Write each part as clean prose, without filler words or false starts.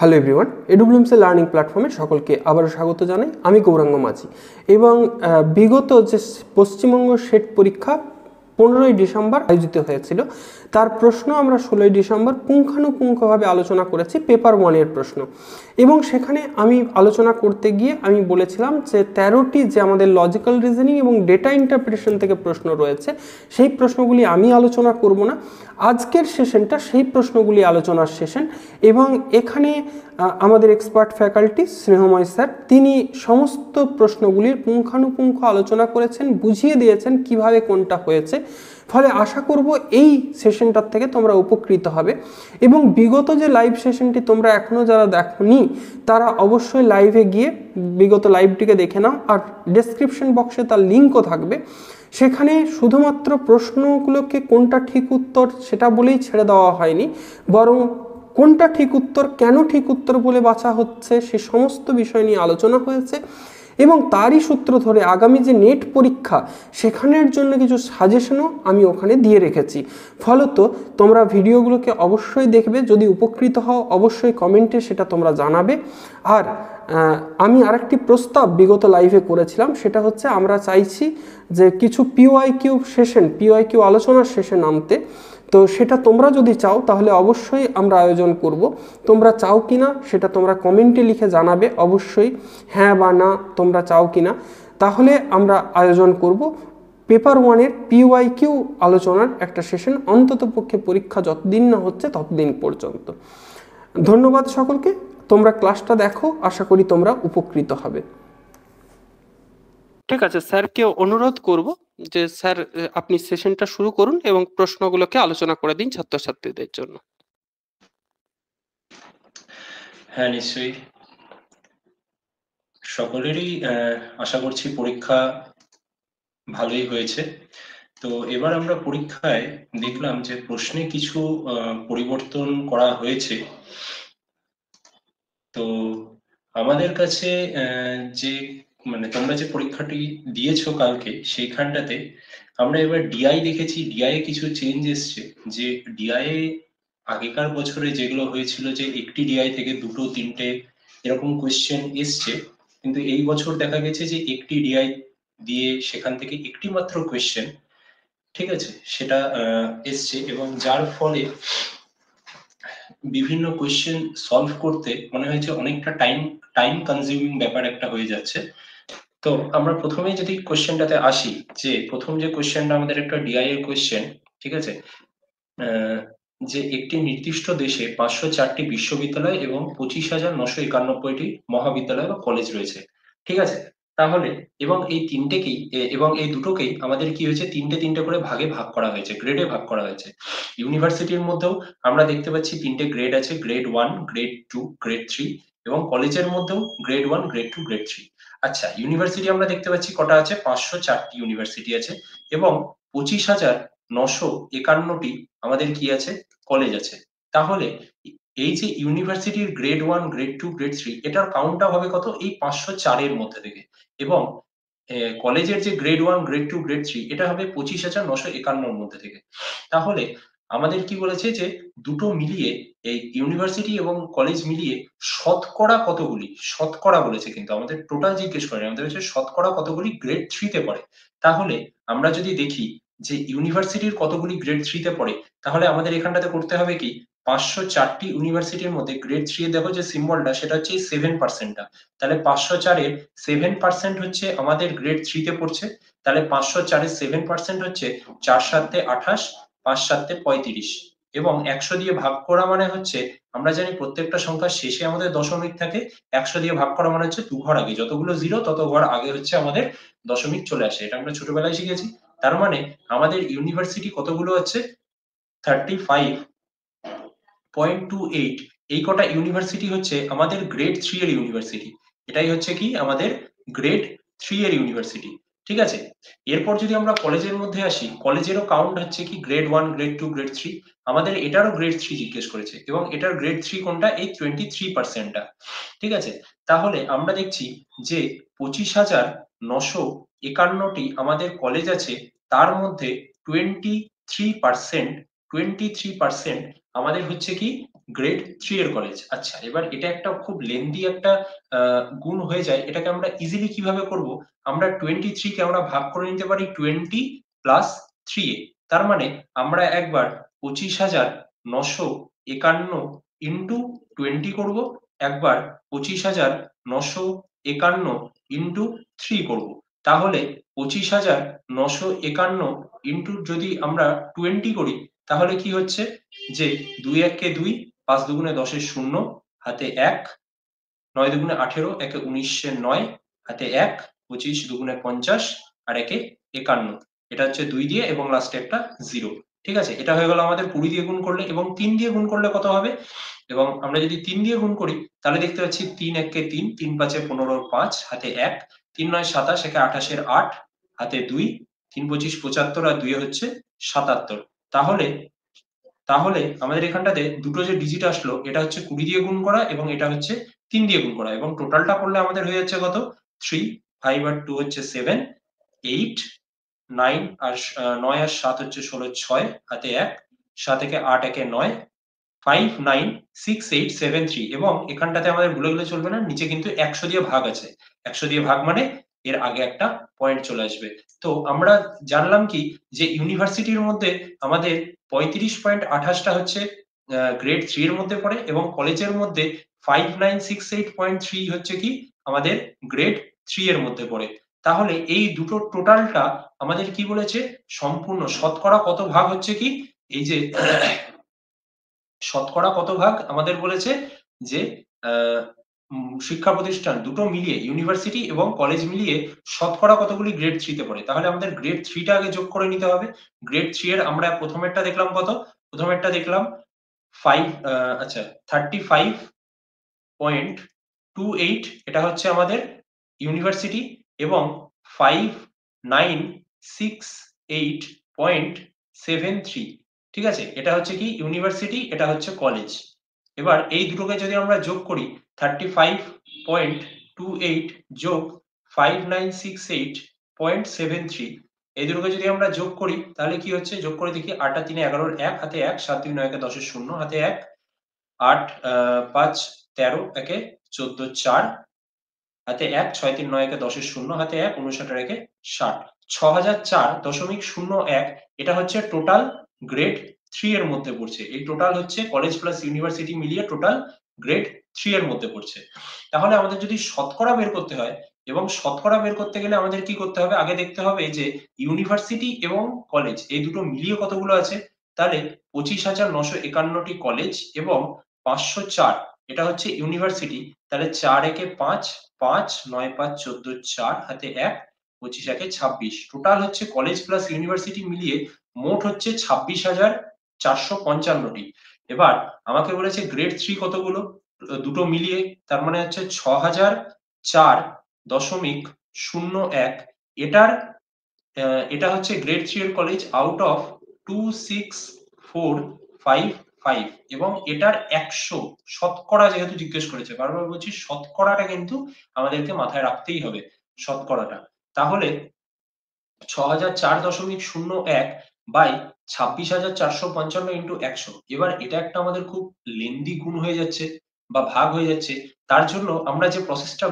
Hello everyone, এডুব্লিউএমসি learning প্ল্যাটফর্মে সকলকে আবারও স্বাগত জানাই। আমি গৌরাঙ্গ মাঝি এবং বিগত যে পশ্চিমবঙ্গ সেট পরীক্ষা 15ই ডিসেম্বর আয়োজিত হয়েছিল, তার প্রশ্ন আমরা 16ই ডিসেম্বর পুঙ্খানুপুঙ্খভাবে আলোচনা করেছি, পেপার 1-এর প্রশ্ন। এবং সেখানে আমি আলোচনা করতে গিয়ে আমি বলেছিলাম যে 13টি যে আমাদের লজিক্যাল রিজনিং এবং ডেটা ইন্টারপ্রিটেশন থেকে প্রশ্ন রয়েছে, সেই প্রশ্নগুলি আমি আলোচনা করব না। আজকের সেশনটা সেই প্রশ্নগুলি আলোচনার সেশন এবং এখানে আমাদের এক্সপার্ট ফ্যাকাল্টি স্নেহময় স্যার, তিনি সমস্ত প্রশ্নগুলির পুঙ্খানুপুঙ্খ আলোচনা করেছেন, বুঝিয়ে দিয়েছেন কিভাবে কোনটা হয়েছে। ফলে আশা করব এই সেশনটার থেকে তোমরা উপকৃত হবে। এবং বিগত যে লাইভ সেশনটি তোমরা এখনও যারা দেখোনি, তারা অবশ্যই লাইভে গিয়ে বিগত লাইভটিকে দেখে নাও। আর ডেসক্রিপশন বক্সে তার লিঙ্কও থাকবে। সেখানে শুধুমাত্র প্রশ্নগুলোকে কোনটা ঠিক উত্তর সেটা বলেই ছেড়ে দেওয়া হয়নি, বরং কোনটা ঠিক উত্তর, কেন ঠিক উত্তর বলে বাছা হচ্ছে, সে সমস্ত বিষয় নিয়ে আলোচনা হয়েছে। এবং তারই সূত্র ধরে আগামী যে নেট পরীক্ষা, সেখানের জন্য কিছু সাজেশনও আমি ওখানে দিয়ে রেখেছি। ফলত তোমরা ভিডিওগুলোকে অবশ্যই দেখবে, যদি উপকৃত হও অবশ্যই কমেন্টে সেটা তোমরা জানাবে। আর আমি আরেকটি প্রস্তাব বিগত লাইভে করেছিলাম, সেটা হচ্ছে আমরা চাইছি যে কিছু পিওয়াইকিউ আলোচনার সেশন আনতে। তো সেটা তোমরা যদি চাও তাহলে অবশ্যই আমরা আয়োজন করব। তোমরা চাও কি না সেটা তোমরা কমেন্টে লিখে জানাবে অবশ্যই, হ্যাঁ বা না তোমরা চাও কি না। তাহলে আমরা আয়োজন করব পেপার 1-এর পিওয়াইকিউ আলোচনার একটা সেশন, অন্তত পক্ষে পরীক্ষা যতদিন না হচ্ছে ততদিন পর্যন্ত। ধন্যবাদ সকলকে, তোমরা ক্লাসটা দেখো, আশা করি তোমরা উপকৃত হবে। ঠিক আছে, স্যারকে অনুরোধ করব যে স্যার আপনি সেশনটা শুরু করুন এবং প্রশ্নগুলোকে আলোচনা করে দিন ছাত্রছাত্রীদের জন্য। হ্যাঁ, নিশ্চয়ই। সকলেরই আশা করছি পরীক্ষা ভালোই হয়েছে। তো এবার আমরা পরীক্ষায় দেখলাম যে প্রশ্নে কিছু পরিবর্তন করা হয়েছে। তো আমাদের কাছে যে তোমরা যে পরীক্ষাটি দিয়েছো কালকে, সেইখানটাতে আমরা এবার ডিআই দেখেছি। ডিআই এ কিছু চেঞ্জ এসছে। যে ডিআই এ আগেকার বছরে যেগুলো হয়েছিল যে একটি ডিআই থেকে 2, 3টে এরকম কোয়েশ্চেন এসছে, কিন্তু এই বছর দেখা গেছে যে একটি ডিআই দিয়ে সেখান থেকে একটি মাত্র কোয়েশ্চেন, ঠিক আছে, সেটা এসছে। এবং যার ফলে বিভিন্ন কোয়েশ্চেন সলভ করতে মনে হয়েছে অনেকটা টাইম কনজিউমিং ব্যাপার একটা হয়ে যাচ্ছে। তো আমরা প্রথমেই যদি কোয়েশ্চেনটাতে আসি, যে প্রথম যে কোয়েশ্চেনটা আমাদের একটা ডিআই এর কোয়েশ্চেন, ঠিক আছে, যে একটি নির্দিষ্ট দেশে 504টি বিশ্ববিদ্যালয় এবং 25,991টি মহাবিদ্যালয় বা কলেজ রয়েছে, ঠিক আছে। তাহলে এবং এই দুটোকেই আমাদের কি হয়েছে, তিনটে করে ভাগে ভাগ করা হয়েছে, গ্রেডে ভাগ করা হয়েছে। ইউনিভার্সিটির মধ্যেও আমরা দেখতে পাচ্ছি 3টে গ্রেড আছে, গ্রেড 1, গ্রেড 2, গ্রেড 3, এবং কলেজের মধ্যেও গ্রেড 1, গ্রেড 2, গ্রেড 3। আচ্ছা, ইউনিভার্সিটি আমরা দেখতে পাচ্ছি কটা আছে, 504টি ইউনিভার্সিটি আছে এবং 25,951টি আমাদের কি আছে, কলেজ আছে। তাহলে এই যে ইউনিভার্সিটির গ্রেড 1, গ্রেড 2, গ্রেড 3, এটার কাউন্টটা হবে কত, এই 504-এর মধ্যে থেকে। এবং কলেজের যে গ্রেড 1, গ্রেড 2, গ্রেড 3, এটা হবে 25,951-এর মধ্যে থেকে। তাহলে আমাদের কি বলেছে যে দুটো মিলিয়ে, এই ইউনিভার্সিটি এবং কলেজ মিলিয়ে শতকরা বলেছে, কিন্তু আমাদের টোটাল জিজ্ঞেস করেনি, আমাদের হচ্ছে শতকরা কতগুলি গ্রেড 3-তে পড়ে। তাহলে আমরা যদি দেখি যে ইউনিভার্সিটির কতগুলি গ্রেড 3-তে পড়ে, তাহলে আমাদের এখানটাতে করতে হবে কি, 504টি ইউনিভার্সিটির মধ্যে গ্রেড 3 এ দেখো যে সিম্বলটা, সেটা হচ্ছে 7%টা। তাহলে 504-এর 7% হচ্ছে আমাদের গ্রেড 3-তে পড়ছে। তাহলে 504-এর 7% হচ্ছে 4 7 28, 5 7 35, এবং 100 দিয়ে ভাগ করা মানে হচ্ছে, আমরা জানি প্রত্যেকটা সংখ্যার শেষে আমাদের দশমিক থাকে। 100 দিয়ে ভাগ করা মানে হচ্ছে 2 ঘর আগে, যতগুলো জিরো তত ঘর আগে হচ্ছে আমাদের দশমিক চলে আসে। এটা আমরা ছোটবেলায় শিখেছি। তার মানে আমাদের ইউনিভার্সিটি কতগুলো হচ্ছে, 35.28। এই কটা ইউনিভার্সিটি হচ্ছে আমাদের গ্রেড 3 এর ইউনিভার্সিটি। এটাই হচ্ছে কি আমাদের গ্রেড 3 এর ইউনিভার্সিটি, ঠিক আছে। এরপর যদি আমরা কলেজের মধ্যে আসি, কলেজেরও কাউন্ট হচ্ছে কি, গ্রেড 1, গ্রেড 2, গ্রেড 3। আমাদের এটারও গ্রেড 3 জিজ্ঞেস করেছে, এবং এটার গ্রেড 3 কোনটা, এই 23%টা, ঠিক আছে। তাহলে আমরা দেখছি যে 25,951টি আমাদের কলেজ আছে, তার মধ্যে 23% আমাদের হচ্ছে কি গ্রেড 3 এর কলেজ। আচ্ছা, এবার এটা একটা খুব লেন্দি একটা গুণ হয়ে যায়। এটাকে আমরা ইজিলি কিভাবে করব? আমরা 23 কে আমরা ভাগ করে নিতে পারি 20 প্লাস 3 এ। তার মানে আমরা একবার 25,951 ইনটু 20 করব, একবার 25,951 ইনটু 3 করব। তাহলে 25,951 ইনটু যদি আমরা 20 করি, তাহলে কি হচ্ছে যে 2 1 2, 5 দুগুণে 10 এর 0, হাতে 1, 9 দুগুণে 18, একে 19 এর 9, হাতে 1, 25 দুগুণে 50, আর একে 51। এটা হচ্ছে 2 দিয়ে এবং লাস্টে একটা 0। ঠিক আছে, এটা হয়ে গেল আমাদের 20 দিয়ে গুণ করলে, এবং 3 দিয়ে গুণ করলে কত হবে? এবং আমরা যদি 3 দিয়ে গুণ করি তাহলে দেখতে পাচ্ছি 3 1 3, 3 5 15 5, হাতে 1, 3 9 27, একে 28 এর 8, হাতে 2, 3 25 75, আর 2 হচ্ছে 77। তাহলে তাহলে আমাদের এখানটাতে দুটো যে ডিজিট আসলো, এটা হচ্ছে 20 দিয়ে গুণ করা এবং এটা হচ্ছে 3 দিয়ে গুণ করা, এবং টোটালটা করলে আমাদের হয়ে যাচ্ছে কত? 3, 5 আর 2 হচ্ছে 7, 8, 9 আর 9 আর 7 হচ্ছে 16, 6, হাতে 1, 7 একে 8, একে 9, 5 9 6 8 7 3, এবং এখানটাতে আমাদের ভুলে গেলে চলবে না, নিচে কিন্তু 100 দিয়ে ভাগ আছে। 100 দিয়ে ভাগ মানে এর আগে একটা পয়েন্ট চলে আসবে। তো আমরা জানলাম কি, যে ইউনিভার্সিটির মধ্যে আমাদের 35.28টা হচ্ছে গ্রেড 3 এর মধ্যে পড়ে, এবং কলেজের মধ্যে 5968.3 হচ্ছে কি আমাদের গ্রেড 3 এর মধ্যে পড়ে। তাহলে এই দুটো টোটালটা আমাদের কি বলেছে, সম্পূর্ণ শতকরা কত ভাগ হচ্ছে কি, এই যে শতকরা কত ভাগ আমাদের বলেছে যে শিক্ষা প্রতিষ্ঠান দুটো মিলিয়ে, ইউনিভার্সিটি এবং কলেজ মিলিয়ে শতকরা কতগুলি গ্রেড 3 তে পড়ে। তাহলে আমাদের গ্রেড 3 টা আগে যোগ করে নিতে হবে। গ্রেড 3 এর আমরা প্রথমেরটা দেখলাম কত? প্রথমেরটা দেখলাম 5, আচ্ছা 35.28, এটা হচ্ছে আমাদের ইউনিভার্সিটি, এবং 5968.73, ঠিক আছে, এটা হচ্ছে কি ইউনিভার্সিটি, এটা হচ্ছে কলেজ। এবার এই দুটোকে যদি আমরা যোগ করি, 35.28 যোগ 5968.73, এই দুটোকে যদি আমরা যোগ করি তাহলে কি হচ্ছে, যোগ করে দেখি, 8 আর 3 11 এর 1, হাতে 1, 7 2 9 একে 10 এর 0, হাতে 1, 8 5 13, একে 14 4, হাতে 1, 6 3 9 একে 10 এর 0, হাতে 1, 59 আর একে 60, 6004.01, এটা হচ্ছে টোটাল গ্রেড 3 এর মধ্যে পড়ছে। এই টোটাল হচ্ছে কলেজ প্লাস ইউনিভার্সিটি মিলিয়ে টোটাল গ্রেড 3 এর মধ্যে পড়ছে। তাহলে আমাদের যদি শতকরা বের করতে হয়, এবং শতকরা বের করতে গেলে আমাদের কি করতে হবে, আগে দেখতে হবে যে ইউনিভার্সিটি এবং কলেজ এই দুটো মিলিয়ে কতগুলো আছে। তাহলে 25,951টি কলেজ এবং 504 এটা হচ্ছে ইউনিভার্সিটি। তাহলে 4 একে 5, 5 9 5 14 4, হাতে 1, 25 একে 26, টোটাল হচ্ছে কলেজ প্লাস ইউনিভার্সিটি মিলিয়ে মোট হচ্ছে 26,455টি। এবার আমাকে বলেছে গ্রেড 3 কতগুলো, দুটো মিলিয়ে, তার মানে হচ্ছে 6,004.01। এটার এটা হচ্ছে গ্রেড 3 এর কলেজ আউট অফ 26455, এবং এটার 100 শতকরা যেহেতু জিজ্ঞেস করেছে, বারবার বলছি শতকরাটা কিন্তু আমাদেরকে মাথায় রাখতেই হবে, শতকরাটা। তাহলে 6,004.01 বাই 26,455 ইন্টু 100। এবার এটা একটা আমাদের খুব লেন্দি গুণ হয়ে যাচ্ছে বা ভাগ হয়ে যাচ্ছে। তার জন্য আমরা যে প্রসেসটা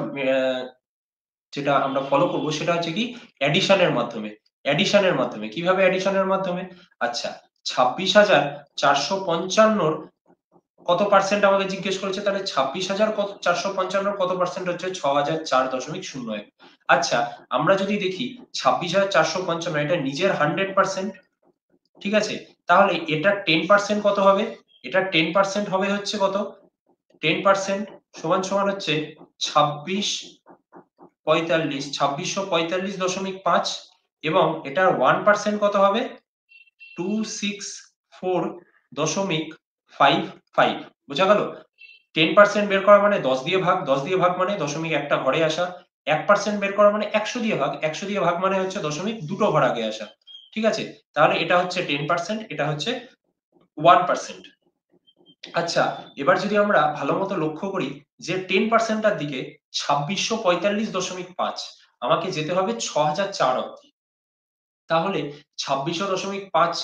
যেটা আমরা ফলো করব সেটা হচ্ছে কি, অ্যাডিশনের মাধ্যমে। অ্যাডিশনের মাধ্যমে কিভাবে? অ্যাডিশনের মাধ্যমে, আচ্ছা 26,455 কত পার্সেন্ট আমাকে জিজ্ঞেস করেছে, তাহলে 26,455 কত পার্সেন্ট হচ্ছে 6,004.01। আচ্ছা, আমরা যদি দেখি 26,455 এটা নিজের 100%, ঠিক আছে, তাহলে এটা 10% কত হবে? এটা 10% হবে হচ্ছে কত, 10% সমান সমান হচ্ছে 2645, এবং এটার 1% কত হবে, 264.55। বোঝা গেল? 10% বের করা মানে 10 দিয়ে ভাগ, 10 দিয়ে ভাগ মানে দশমিক একটা ঘরে আসা, 1% বের করা মানে 100 দিয়ে ভাগ, 100 দিয়ে ভাগ মানে হচ্ছে দশমিক দুটো ঘর আগে আসা। ঠিক আছে, তাহলে এটা হচ্ছে 10%, এটা হচ্ছে 1%। আচ্ছা, এবার যদি আমরা ভালো মতো লক্ষ্য করি যে 10% টার দিকে 2645.5, আমাকে যেতে হবে 6004 অব্দি। তাহলে 26.5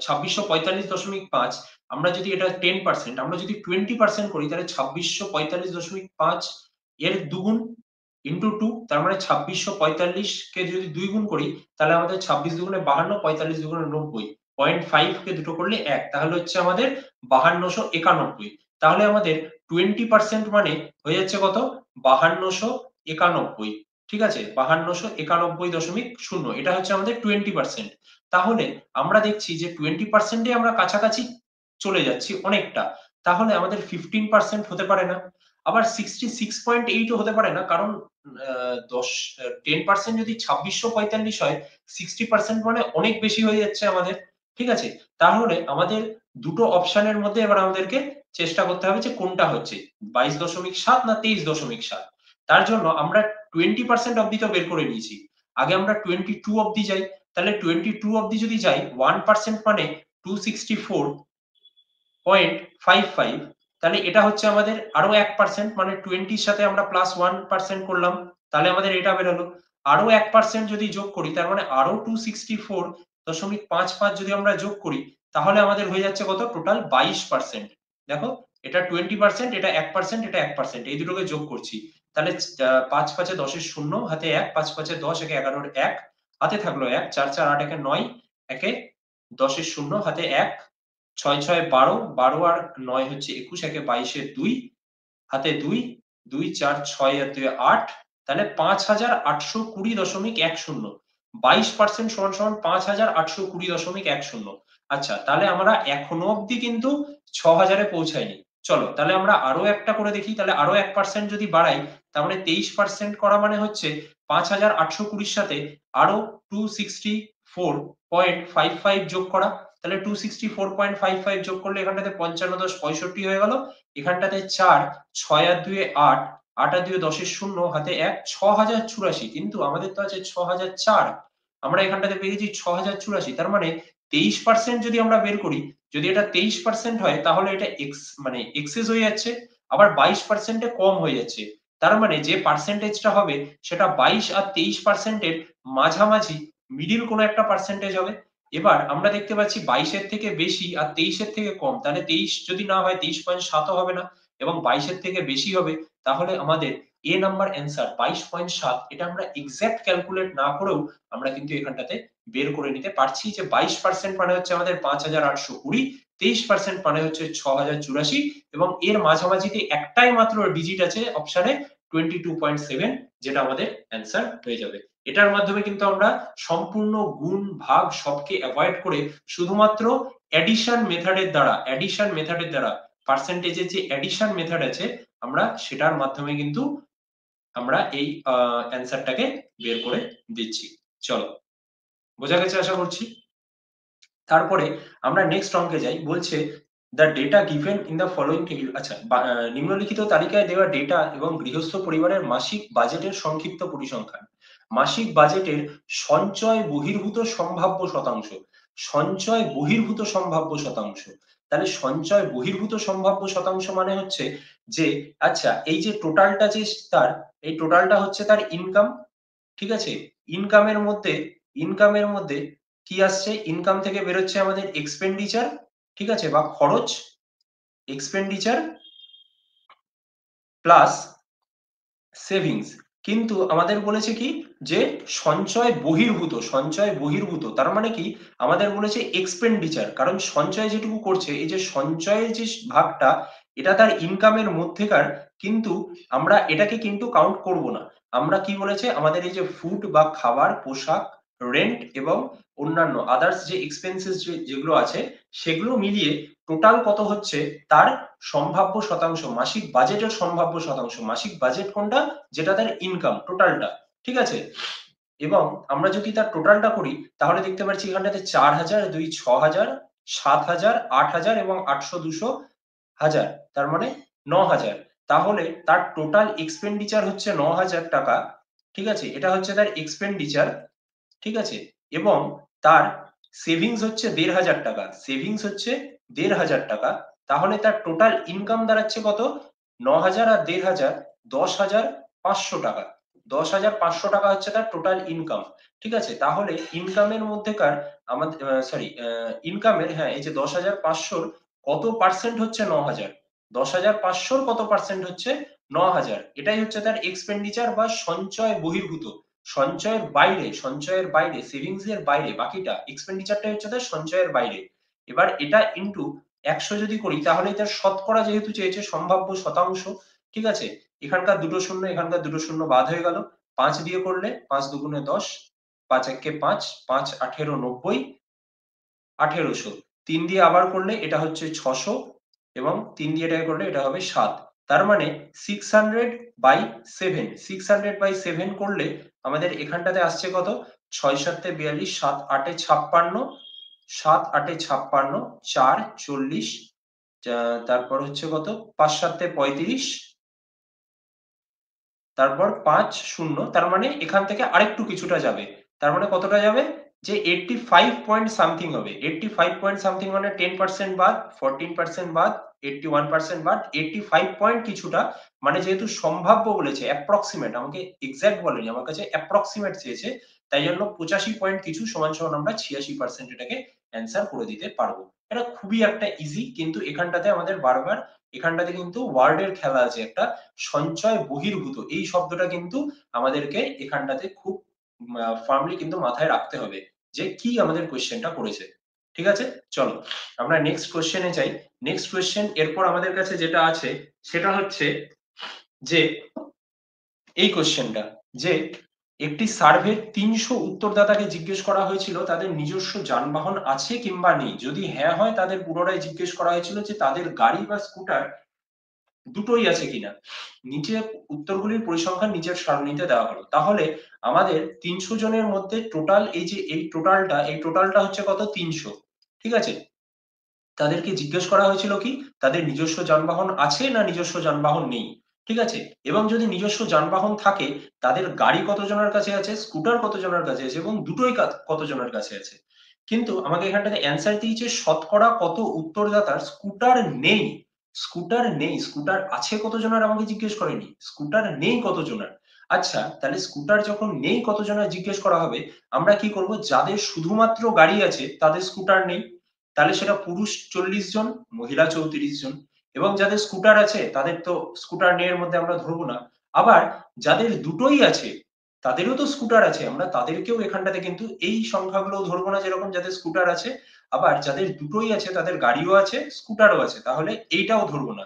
2645.5 আমরা যদি এটা 10%, আমরা যদি 20% করি তাহলে 2645.5 এর দুগুণ ইন্টু 2, তার মানে 2645 কে যদি 2 গুণ করি তাহলে আমাদের 26 দুগুণে 52, 45 দুগুণে 90, 0.5 কে দুটো করলে 1, তাহলে হচ্ছে আমাদের 5291। তাহলে আমাদের 20% মানে হয়ে যাচ্ছে কত? 5291। ঠিক আছে, 5291.0, এটা হচ্ছে আমাদের 20%। তাহলে আমরা দেখছি যে 20%এ আমরা কাছাকাছি চলে যাচ্ছি অনেকটা, তাহলে আমাদের 15% হতে পারে না, আবার 66.8 ও হতে পারে না, কারণ 10% যদি 2645 হয়, 60% মানে অনেক বেশি হয়ে যাচ্ছে আমাদের। ঠিক আছে, তাহলে আমাদের দুটো অপশনের মধ্যে এবার আমাদেরকে চেষ্টা করতে হবে যে কোনটা হচ্ছে 22.7 না 23.7। তার জন্য আমরা 20% অব্দি তো বের করে নিয়েছি, আগে আমরা 22 অব্দি যাই। তাহলে 22 অব্দি যদি যাই, 1% মানে 264.55, তাহলে এটা হচ্ছে আমাদের আরো 1%, মানে 20 এর সাথে আমরা প্লাস 1% করলাম, তাহলে আমাদের এটা বেরোলো। আরো 1% যদি যোগ করি তার মানে আরো 264.55 যদি আমরা যোগ করি, তাহলে আমাদের হয়ে যাচ্ছে কত? টোটাল 22%। দেখো, এটা 20%, এটা 1%, এটা 1%, এই দুটোকে যোগ করছি, তাহলে 5 5 10 এর 0, হাতে 1, 5 5 10, একে 11 এর 1, হাতে থাকলো 1, 4 4 8, একে 9, একে 10 এর 0, হাতে 1, 6 6 12, 12 আর 9 হচ্ছে 21, একে 22 এর 2, হাতে 2, 2 4 6 আর 2 8, তাহলে 5820.10। 22% সমান সমান 5820.10। আচ্ছা, তাহলে আমরা এখনো অব্দি কিন্তু 6000 এ পৌঁছাইনি। চলো তাহলে আমরা আরো একটা করে দেখি, তাহলে আরো 1% যদি বাড়াই, তার মানে 23% করা মানে হচ্ছে 5820 এর সাথে আরো 264.55 যোগ করা। তাহলে 264.55 যোগ করলে এখানটাতে 55 10 65 হয়ে গেল, এখানটাতে 4, 6 আর 2 8, 8 আর 2 10 এর 0, হাতে 1, 6084, কিন্তু আমাদের তো আছে 6004, আমরা এখানটাতে পেয়ে গেছি 6084, তার মানে 23% যদি আমরা বের করি, যদি এটা 23% হয় তাহলে এটা মানে এক্সেস হয়ে যাচ্ছে, আবার 22% এ কম হয়ে যাচ্ছে, তার মানে যে পার্সেন্টেজটা হবে সেটা 22 আর 23% এর মাঝামাঝি মিডিল কোনো একটা পার্সেন্টেজ হবে। এবার আমরা দেখতে পাচ্ছি 22 এর থেকে বেশি আর 23 এর থেকে কম, তাহলে 23 যদি না হয় 23.7 ও হবে না, এবং 22 এর থেকে বেশি হবে, তাহলে আমাদের এ নাম্বার অ্যান্সার 22.7, এটা আমরা এক্সাক্ট ক্যালকুলেট না করেও আমরা কিন্তু এখানটাতে বের করে নিতে পারছি যে 22% মানে হচ্ছে আমাদের 5820, 23% মানে হচ্ছে 6084, এবং এর মাঝামাঝিতে একটাই মাত্র ডিজিট আছে অপশনে 22.7, যেটা আমাদের অ্যান্সার হয়ে যাবে। এটার মাধ্যমে কিন্তু আমরা সম্পূর্ণ গুণ ভাগ সবকে অ্যাভয়েড করে শুধুমাত্র অ্যাডিশন মেথডের দ্বারা পার্সেন্টেজের যে অ্যাডিশন মেথড আছে, আমরা সেটার মাধ্যমে কিন্তু আমরা এই অ্যান্সারটাকে বের করে দিচ্ছি। চলো, বোঝা গেছে আশা করছি। তারপরে আমরা নেক্সট অঙ্কে যাই, বলছে the data given in the following table. আচ্ছা, নিম্নলিখিত তালিকায় দেওয়া ডেটা এবং গৃহস্থ পরিবারের মাসিক বাজেটের সংক্ষিপ্ত পরিসংখ্যান। মাসিক বাজেটের সঞ্চয় বহির্ভূত সম্ভাব্য শতাংশ। সঞ্চয় বহির্ভূত সম্ভাব্য শতাংশ, তাহলে সঞ্চয় বহির্ভূত সম্ভাব্য শতাংশ মানে হচ্ছে যে, আচ্ছা এই যে টোটালটা যে তার, এই টোটালটা হচ্ছে তার ইনকাম। ঠিক আছে, ইনকামের মধ্যে ইনকামের মধ্যে কি আসছে? ইনকাম থেকে বেরোচ্ছে আমাদের এক্সপেন্ডিচার, ঠিক আছে, বা খরচ, এক্সপেন্ডিচার প্লাস সেভিংস। কিন্তু আমাদের বলেছে কি যে সঞ্চয় বহির্ভূত, তার মানে কি আমাদের বলেছে এক্সপেন্ডিচার, কারণ সঞ্চয় যেটুকু করছে, এই যে সঞ্চয়ের যে ভাগটা, এটা তার ইনকামের মধ্যেকার, কিন্তু আমরা এটাকে কিন্তু কাউন্ট করব না। আমরা কি বলেছে, আমাদের এই যে ফুড বা খাবার, পোশাক, রেন্ট এবং অন্যান্য আদার্স যে এক্সপেন্সেস যেগুলো আছে, সেগুলো মিলিয়ে টোটাল কত হচ্ছে তার সম্ভাব্য শতাংশ, মাসিক বাজেটের সম্ভাব্য শতাংশ। মাসিক বাজেট কোনটা? যেটা তার ইনকাম টোটালটা। ঠিক আছে, এবং আমরা যদি তার টোটালটা করি তাহলে দেখতে পাচ্ছি এখানটাতে 4000, 2 6000, 7000, 8000 এবং 800, 200, 1000, তার মানে 9000। তাহলে তার টোটাল এক্সপেন্ডিচার হচ্ছে 9000 টাকা। ঠিক আছে, এটা হচ্ছে তার এক্সপেন্ডিচার। ঠিক আছে, এবং তার সেভিংস হচ্ছে 1500 টাকা, সেভিংস হচ্ছে 1500 টাকা। তাহলে তার টোটাল ইনকাম দাঁড়াচ্ছে কত? 9000 আর 1500, 10500 টাকা। 10,500 টাকা হচ্ছে তার টোটাল ইনকাম। ঠিক আছে, তাহলে ইনকামের মধ্যেকার আমাদের ইনকামের, হ্যাঁ, এই যে 10,500 কত পার্সেন্ট হচ্ছে 9,000, 10,500 কত পার্সেন্ট হচ্ছে 9,000, এটাই হচ্ছে তার এক্সপেন্ডিচার বা সঞ্চয় বহির্ভূত, সঞ্চয়ের বাইরে সেভিংস এর বাইরে বাকিটা এক্সপেন্ডিচারটা হচ্ছে তার সঞ্চয়ের বাইরে। এবার এটা ইনটু 100 যদি করি তাহলে তার শতকরা যেহেতু চেয়েছে সম্ভাব্য শতাংশ, ঠিক আছে, এখানকার দুটো শূন্য এখানকার দুটো শূন্য বাদ হয়ে গেল, 5 দিয়ে করলে 5 দুগুণে 10, 5 একে 5, 5 18 90, 1800, 3 দিয়ে আবার করলে এটা হচ্ছে 600 এবং 3 দিয়ে এটাকে করলে এটা হবে 7। তার মানে 600/7 করলে আমাদের এখানটাতে আসছে কত, 6 7 42, 7 8 56, 7 8 56, 4 40, তারপর হচ্ছে কত 5 7 35, তারপর 5 0, তার মানে এখান থেকে আরেকটু কিছুটা যাবে, তার মানে কতটা যাবে যে 85 পয়েন্ট সামথিং হবে, 85 পয়েন্ট সামথিং মানে 10% বাদ, 14% বাদ, 81% বাদ, 85 পয়েন্ট কিছুটা, মানে যেহেতু সম্ভাব্য বলেছে অ্যাপ্রক্সিমেট, আমাকে এক্সাক্ট বলেনি, আমার কাছে অ্যাপ্রক্সিমেট চেয়েছে, তাই জন্য 85 পয়েন্ট কিছু সমান সমান আমরা 86% এটাকে অ্যান্সার করে দিতে পারবো। এটা খুবই একটা ইজি, কিন্তু এখানটাতে আমাদের বারবার এখানটাতে কিন্তু ওয়ার্ডের খেলা আছে একটা, সঞ্চয় বহির্ভূত এই শব্দটা কিন্তু আমাদেরকে এখানটাতে খুব ফার্মলি কিন্তু মাথায় রাখতে হবে যে কি আমাদের কোশ্চেনটা করেছে। ঠিক আছে, চলো আমরা নেক্সট কোশ্চেনে যাই। নেক্সট কোশ্চেন এরপর আমাদের কাছে যেটা আছে সেটা হচ্ছে যে এই কোশ্চেনটা, যে একটি সার্ভে 300 উত্তরদাতাকে জিজ্ঞেস করা হয়েছিল তাদের নিজস্ব যানবাহন আছে কিংবা নেই, যদি হ্যাঁ হয় তাদের পুনরায় জিজ্ঞেস করা হয়েছিল যে তাদের গাড়ি বা স্কুটার দুটোই আছে কিনা। নিচে উত্তরগুলির পরিসংখ্যান নিচের সারণীতে দেওয়া হলো। তাহলে আমাদের 300 জনের মধ্যে টোটাল এই যে এই টোটালটা হচ্ছে কত 300। ঠিক আছে, তাদেরকে জিজ্ঞেস করা হয়েছিল কি তাদের নিজস্ব যানবাহন আছে না নিজস্ব যানবাহন নেই। ঠিক আছে, এবং যদি নিজস্ব যানবাহন থাকে তাদের গাড়ি কতজনের কাছে আছে, স্কুটার কতজনের কাছে আছে এবং দুটোই কতজনের কাছে আছে। কিন্তু আমাকে এখানটাতে অ্যান্সার দিয়েছে শতকরা কত উত্তরদাতার স্কুটার নেই। স্কুটার নেই, স্কুটার আছে কতজনের আমাকে জিজ্ঞেস করেনি, স্কুটার নেই কতজনের। আচ্ছা, তাহলে স্কুটার যখন নেই কতজনের জিজ্ঞেস করা হবে, আমরা কি করব, যাদের শুধুমাত্র গাড়ি আছে তাদের স্কুটার নেই, তাহলে সেটা পুরুষ 40 জন, মহিলা 34 জন, এবং যাদের স্কুটার আছে তাদের তো স্কুটার নেই এর মধ্যে আমরা ধরবো না। আবার যাদের দুটোই আছে তাদেরও তো স্কুটার আছে, আমরা তাদেরকেও এখানটাতে কিন্তু এই সংখ্যাগুলো ধরবো না, যেরকম যাদের স্কুটার আছে, আবার যাদের দুটোই আছে তাদের গাড়িও আছে স্কুটারও আছে, তাহলে এইটাও ধরবো না।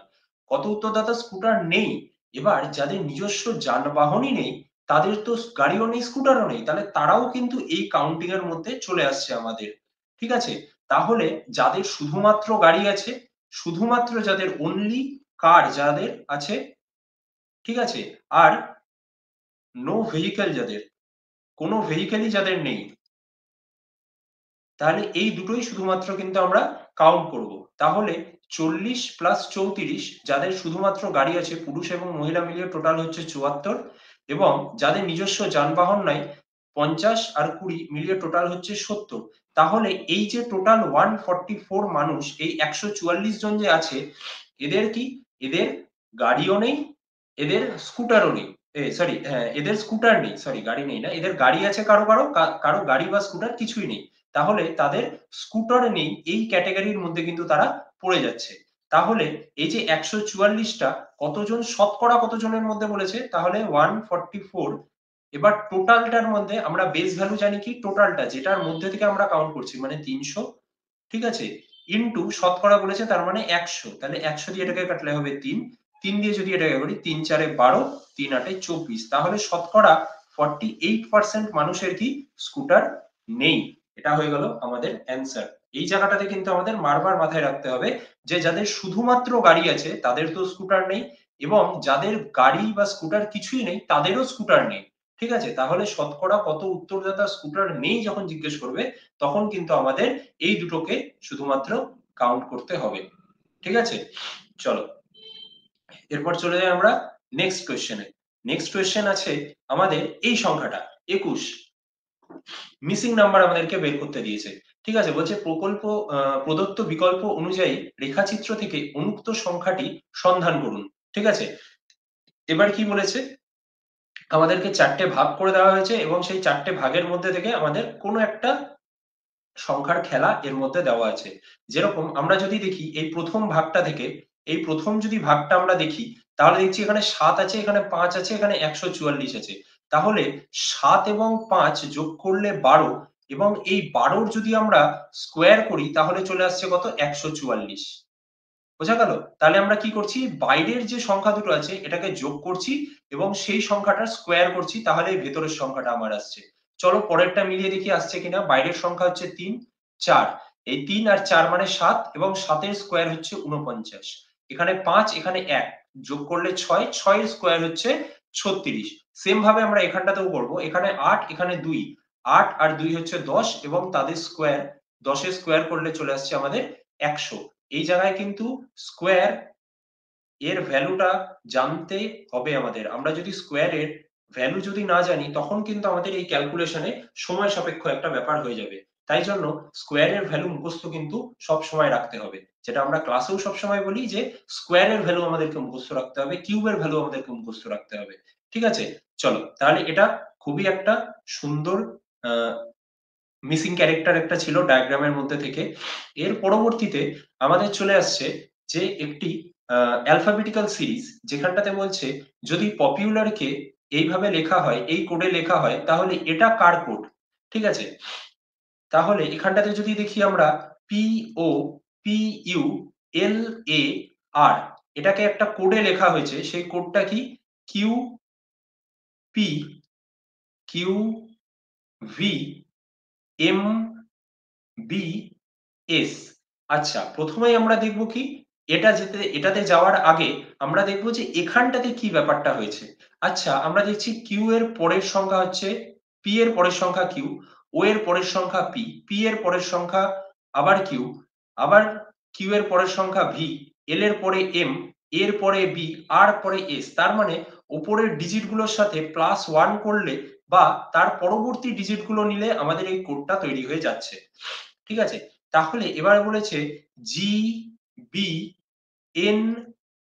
কত উত্তরদাতা স্কুটার নেই, এবার যাদের নিজস্ব যানবাহনই নেই তাদের তো গাড়িও নেই স্কুটারও নেই, তাহলে তারাও কিন্তু এই কাউন্টিং এর মধ্যে চলে আসছে আমাদের। ঠিক আছে, তাহলে যাদের শুধুমাত্র গাড়ি আছে, শুধুমাত্র যাদের অনলি কার যাদের আছে, ঠিক আছে, আর নো ভেহিকেল যাদের, কোনো ভেহিকেলই যাদের নেই, তাহলে এই দুটোই শুধুমাত্র কিন্তু আমরা কাউন্ট করব। তাহলে 40 প্লাস 34, যাদের শুধুমাত্র গাড়ি আছে পুরুষ এবং মহিলা মিলিয়ে টোটাল হচ্ছে 74, এবং যাদের নিজস্ব যানবাহন নাই 50 আর 20 মিলিয়ে টোটাল হচ্ছে 70। তাহলে এই যে টোটাল 144 মানুষ, এই 144 জন যে আছে, এদের কি, এদের গাড়িও নেই, এদের স্কুটারও নেই, সরি, হ্যাঁ এদের স্কুটার নেই, সরি গাড়ি নেই না, এদের গাড়ি আছে কারো কারো কারো গাড়ি বা স্কুটার কিছুই নেই, তাহলে তাদের স্কুটার নেই এই ক্যাটাগরির মধ্যে কিন্তু তারা পড়ে যাচ্ছে। তাহলে এই যে 144টা কতজন শতকরা কতজনের মধ্যে বলেছে, তাহলে 144, এবার টোটালটার মধ্যে আমরা বেস ভ্যালু জানি কি, টোটালটা যেটার মধ্যে থেকে আমরা কাউন্ট করছি মানে 300, ঠিক আছে, ইনটু শতকরা বলেছে তার মানে 100, তাহলে 100 দিয়ে এটাকে কাটলে হবে 3, 3 দিয়ে যদি এটাকে করি 3 4 12, 3 8 24, তাহলে শতকরা 48% মানুষের কি স্কুটার নেই। এটা হয়ে গেল আমাদের অ্যান্সার। এই জায়গাটাতে কিন্তু আমাদের বারবার মাথায় রাখতে হবে যে যাদের শুধুমাত্র গাড়ি আছে তাদের তো স্কুটার নেই, এবং যাদের গাড়ি বা স্কুটার কিছুই নেই তাদেরও স্কুটার নেই। ঠিক আছে, তাহলে শতকরা কত উত্তরদাতা স্কুটার নেই যখন জিজ্ঞেস করবে তখন কিন্তু আমাদের এই দুটোকে শুধুমাত্র কাউন্ট করতে হবে। ঠিক আছে, চলো এরপর চলে যাই আমরা নেক্সট কোশ্চেনে। নেক্সট কোশ্চেন আছে আমাদের এই সংখ্যাটা 21, মিসিং নাম্বার আমাদেরকে বের করতে দিয়েছে। ঠিক আছে, বলছে প্রদত্ত বিকল্প অনুযায়ী রেখাচিত্র থেকে অনুক্ত সংখ্যাটি সন্ধান করুন। ঠিক আছে, এবার কি বলেছে, আমাদেরকে 4টে ভাগ করে দেওয়া হয়েছে এবং সেই 4টে ভাগের মধ্যে থেকে আমাদের কোনো একটা সংখ্যার খেলা এর মধ্যে দেওয়া আছে। যেরকম আমরা যদি দেখি এই প্রথম ভাগটা থেকে, এই প্রথম যদি ভাগটা আমরা দেখি, তাহলে দেখছি এখানে 7 আছে, এখানে 5 আছে, এখানে 144 আছে। তাহলে 7 এবং 5 যোগ করলে 12 এবং এই 12 যদি আমরা স্কোয়ার করি তাহলে চলে আসছে কত? 144। বোঝা গেল? তাহলে আমরা কি করছি? বাইরের যে সংখ্যা দুটো আছে এটাকে যোগ করছি এবং সেই সংখ্যাটার স্কোয়ার করছি, তাহলে এই ভেতরের সংখ্যাটা আমার আসছে। চলো পরেরটা মিলিয়ে দেখি আসছে কিনা। বাইরের সংখ্যা হচ্ছে 3, 4। এই 3 আর 4 মানে 7 এবং 7 এর স্কোয়ার হচ্ছে 49। এখানে 5, এখানে 1 যোগ করলে 6, 6 এর স্কোয়ার হচ্ছে 36। সেম ভাবে আমরা এখানটাতেও করব। এখানে 8, এখানে 2, 8 আর 2 হচ্ছে 10 এবং তাদের স্কোয়ার, 10 এর স্কোয়ার করলে চলে আসছে আমাদের 100। এই জায়গায় কিন্তু স্কোয়ার এর ভ্যালুটা জানতে হবে আমাদের। আমরা যদি স্কোয়ারের ভ্যালু যদি না জানি তখন কিন্তু আমাদের এই ক্যালকুলেশনে সময় সাপেক্ষ একটা ব্যাপার হয়ে যাবে। তাই জন্য স্কোয়ারের ভ্যালু মুখস্থ কিন্তু সব সময় রাখতে হবে। যেটা আমরা ক্লাসেও সবসময় বলি যে স্কোয়ারের ভ্যালু আমাদেরকে মুখস্থ রাখতে হবে, কিউবের ভ্যালু আমাদেরকে মুখস্থ রাখতে হবে। ঠিক আছে? চলো তাহলে এটা খুবই একটা সুন্দর মিসিং ক্যারেক্টার একটা ছিল ডায়াগ্রামের মধ্যে থেকে। এর পরবর্তীতে আমাদের চলে আসছে যে একটি অ্যালফাবেটিক্যাল সিরিজ, যেখানটাতে বলছে যদি পপুলারকে এইভাবে লেখা হয়, এই কোডে লেখা হয়, তাহলে এটা কার কোড? ঠিক আছে? তাহলে এখানটাতে যদি দেখি আমরা POPULAR, এটাকে একটা কোডে লেখা হয়েছে। সেই কোডটা কি? QPQVMBS। আচ্ছা, প্রথমেই আমরা দেখব কি, এটাতে যাওয়ার আগে আমরা দেখব যে এখানটাতে কি ব্যাপারটা হয়েছে। আচ্ছা, আমরা দেখছি কিউ এর পরের সংখ্যা হচ্ছে পি, এর পরের সংখ্যা কিউ, ও এর পরের সংখ্যা পি, পি এর পরের সংখ্যা আবার কিউ, আবার কিউ এর পরের সংখ্যা ভি, এল এর পরে এম, এর পরে বি, আর পরে এস। তার মানে উপরের ডিজিট গুলোর সাথে +1 করলে বা তার পরবর্তী ডিজিট গুলো নিলে আমাদের এই কোডটা তৈরি হয়ে যাচ্ছে। ঠিক আছে? তাহলে এবার বলেছে G B N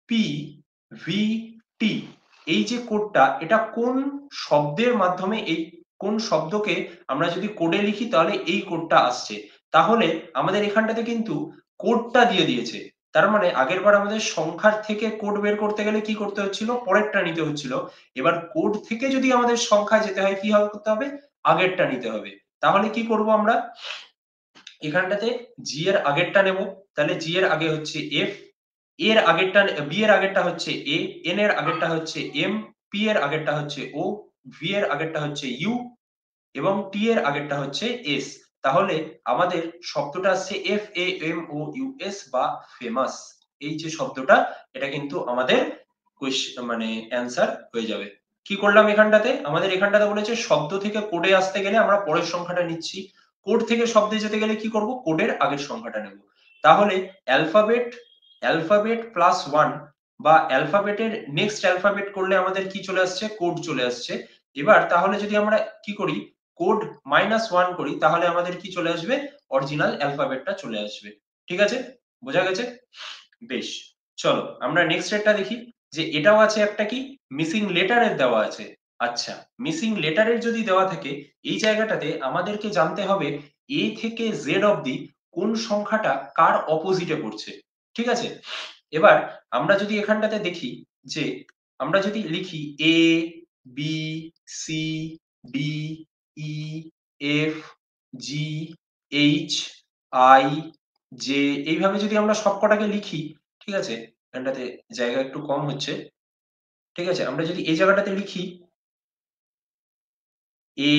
P V T, এই যে কোডটা, এটা কোন শব্দের মাধ্যমে, এই কোন শব্দকে আমরা যদি কোডে লিখি তাহলে এই কোডটা আসছে। তাহলে আমাদের এখানটাতে কিন্তু কোডটা দিয়ে দিয়েছে। তার মানে আগেরবার আমাদের সংখ্যার থেকে কোড বের করতে গেলে কি করতে হচ্ছিল? পরেরটা নিতে হচ্ছিল। এবার কোড থেকে যদি আমাদের সংখ্যায় যেতে হয় কি করতে হবে? আগেরটা নিতে হবে। তাহলে কি করব আমরা? এখানটাতে জি এর আগেরটা নেব। তাহলে জি এর আগে হচ্ছে এফ, এর আগেরটা, বি এর আগেরটা হচ্ছে এ, এন এর আগেরটা হচ্ছে এম, পি এর আগেরটা হচ্ছে ও, ভি এর আগেরটা হচ্ছে ইউ এবং টি এর আগেরটা হচ্ছে এস। তাহলে আমাদের শব্দটা আসছে FAMOUS বা ফেমাস। এই যে শব্দটা, এটা কিন্তু আমাদের মানে অ্যান্সার হয়ে যাবে। কি করলাম এখানটাতে? আমাদের এখানটাতে বলেছে শব্দ থেকে কোডে আসতে গেলে আমরা পরের সংখ্যাটা নিচ্ছি, কোড থেকে শব্দে যেতে গেলে কি করব? কোডের আগের সংখ্যাটা নেব। তাহলে অ্যালফাবেট, অ্যালফাবেট +1 বা অ্যালফাবেটের নেক্সট অ্যালফাবেট করলে আমাদের কি চলে আসছে? কোড চলে আসছে। এবার তাহলে যদি আমরা কি করি? কোড -1 করি তাহলে আমাদের কি চলে আসবে? অরিজিনাল অ্যালফাবেটটা চলে আসবে। ঠিক আছে? বোঝা গেছে? বেশ। চলো আমরা নেক্সট এরটা দেখি যে এটাও আছে একটা কি? মিসিং লেটারের দেওয়া আছে। আচ্ছা, মিসিং লেটারের যদি দেওয়া থাকে এই জায়গাটাতে আমাদেরকে জানতে হবে এ থেকে জেড অবধি কোন সংখ্যাটা কার অপোজিটে পড়ছে। ঠিক আছে? এবার আমরা যদি এখানটাতে দেখি যে আমরা যদি লিখি A B C D E F G H I J, এইভাবে যদি আমরা সবকটাকে লিখি, ঠিক আছে? এখানটাতে জায়গা একটু কম হচ্ছে। ঠিক আছে? আমরা যদি এই জায়গাটাতে লিখি A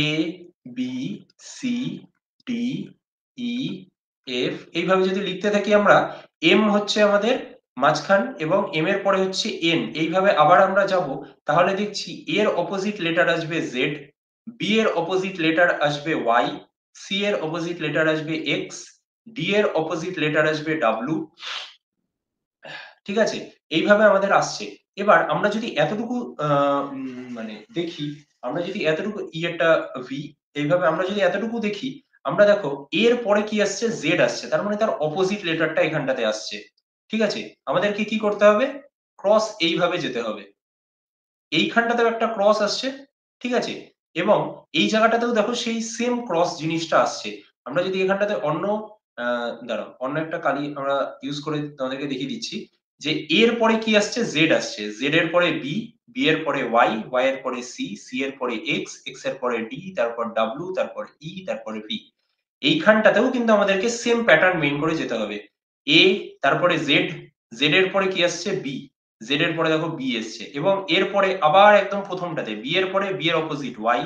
B C D E F, এইভাবে যদি লিখতে থাকি আমরা, এম হচ্ছে আমাদের মাঝখান এবং এম এর পরে হচ্ছে এন, এইভাবে আবার আমরা যাব, তাহলে দেখছি এর অপোজিট লেটার আসবে জেড, বি এর অপোজিট লেটার আসবে ওয়াই, সি এর অপোজিট লেটার আসবে এক্স, ডি এর অপোজিট লেটার আসবে ডাব্লু। ঠিক আছে? এইভাবে আমাদের আসছে। এবার আমরা যদি এতটুকু মানে দেখি, আমরা যদি এতটুকু এরটা ভি, এইভাবে আমরা যদি এতটুকু দেখি, আমরা দেখো এর পরে কি আসছে? জেড আসছে। তার মানে তার অপোজিট লেটারটা এখানটাতে আসছে। ঠিক আছে? আমাদেরকে কি করতে হবে? ক্রস এইভাবে যেতে হবে। এইখানটাতেও একটা ক্রস আসছে, ঠিক আছে, এবং এই জায়গাটাতেও দেখো সেই সেম ক্রস জিনিসটা আসছে। আমরা যদি এখানটাতে অন্য দাঁড়াও, অন্য একটা কালি আমরা ইউজ করে তোমাদেরকে দেখিয়ে দিচ্ছি যে এর পরে কি আসছে, জেড আসছে, জেড এর পরে বি, বি এর পরে ওয়াই, ওয়াই এর পরে সি, সি এর পরে এক্স, এক্স এর পরে ডি, তারপর ডাব্লিউ, তারপর ই, তারপরে ভি। এইখানটাতেও কিন্তু আমাদেরকে সেম প্যাটার্ন মেইন করে যেতে হবে। এ, তারপরে জেড, জেড এর পরে কি আসছে, বি, জেড এর পরে দেখো বি এসছে, এবং এর পরে আবার একদম প্রথমটাতে বি এর পরে বি এর অপোজিট ওয়াই,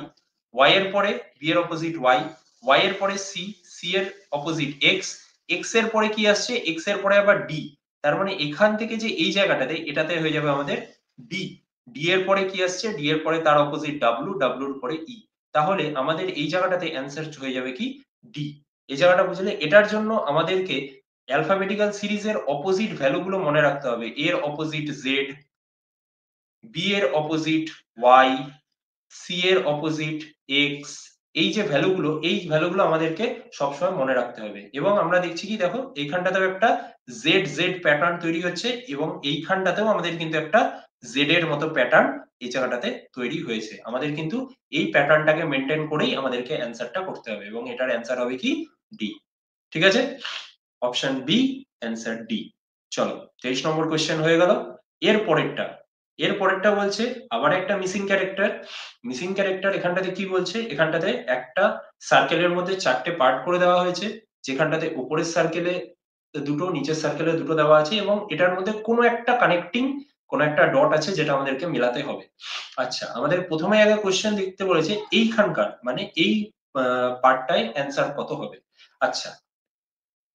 ওয়াই এর পরে বি এর অপোজিট ওয়াই, ওয়াই এর পরে সি, সি এর অপোজিট এক্স, এক্স এর পরে কি আসছে, এক্স এর পরে আবার ডি। তার মানে এখান থেকে যে এই জায়গাটাতে এটাতে হয়ে যাবে আমাদের ডি, ডি এর পরে কি আসছে, ডি এর পরে তার অপোজিট ডাব্লু, ডাব্লুর পরে ই। তাহলে আমাদের এই জায়গাটাতে অ্যান্সার হয়ে যাবে কি, ডি। এই জায়গাটা বুঝলে? এটার জন্য আমাদেরকে অ্যালফাবেটিক্যাল সিরিজের অপোজিট ভ্যালু গুলো মনে রাখতে হবে। এর অপোজিট জেড, বি এর অপোজিট ওয়াই, সি এর অপোজিট এক্স। এই যে ভ্যালুগুলো, এই ভ্যালুগুলো আমাদেরকে সবসময় মনে রাখতে হবে। এবং আমরা দেখছি কি, দেখো এইখানটাতেও একটা জেড জেড প্যাটার্ন তৈরি হচ্ছে, এবং এইখানটাতেও আমাদের কিন্তু একটা জেড এর মতো প্যাটার্ন এই জায়গাটাতে তৈরি হয়েছে। আমাদের কিন্তু এই প্যাটার্নটাকে মেনটেন করেই আমাদেরকে অ্যান্সারটা করতে হবে, এবং এটার অ্যান্সার হবে কি, ডি। ঠিক আছে, অপশন বি, অ্যান্সার ডি। চলো 23 নম্বর কোশ্চেন হয়ে গেল। এর পরেরটা, এর পরেরটা বলছে আবার একটা মিসিং ক্যারেক্টার। মিসিং ক্যারেক্টার এখানটাতে কি বলছে, এখানটাতে একটা সার্কেলের মধ্যে চারটে পার্ট করে দেওয়া হয়েছে, যেখানটাতে উপরের সার্কেলে দুটো, নিচের সার্কেলে দুটো দেওয়া আছে, এবং এটার মধ্যে কোনো একটা কানেক্টিং কোনো একটা ডট আছে যেটা আমাদেরকে মেলাতে হবে। আচ্ছা, আমাদের প্রথমে আগে কোশ্চেন দেখতে বলেছে এইখানকার, মানে এই পার্টটায় অ্যান্সার কত হবে। আচ্ছা,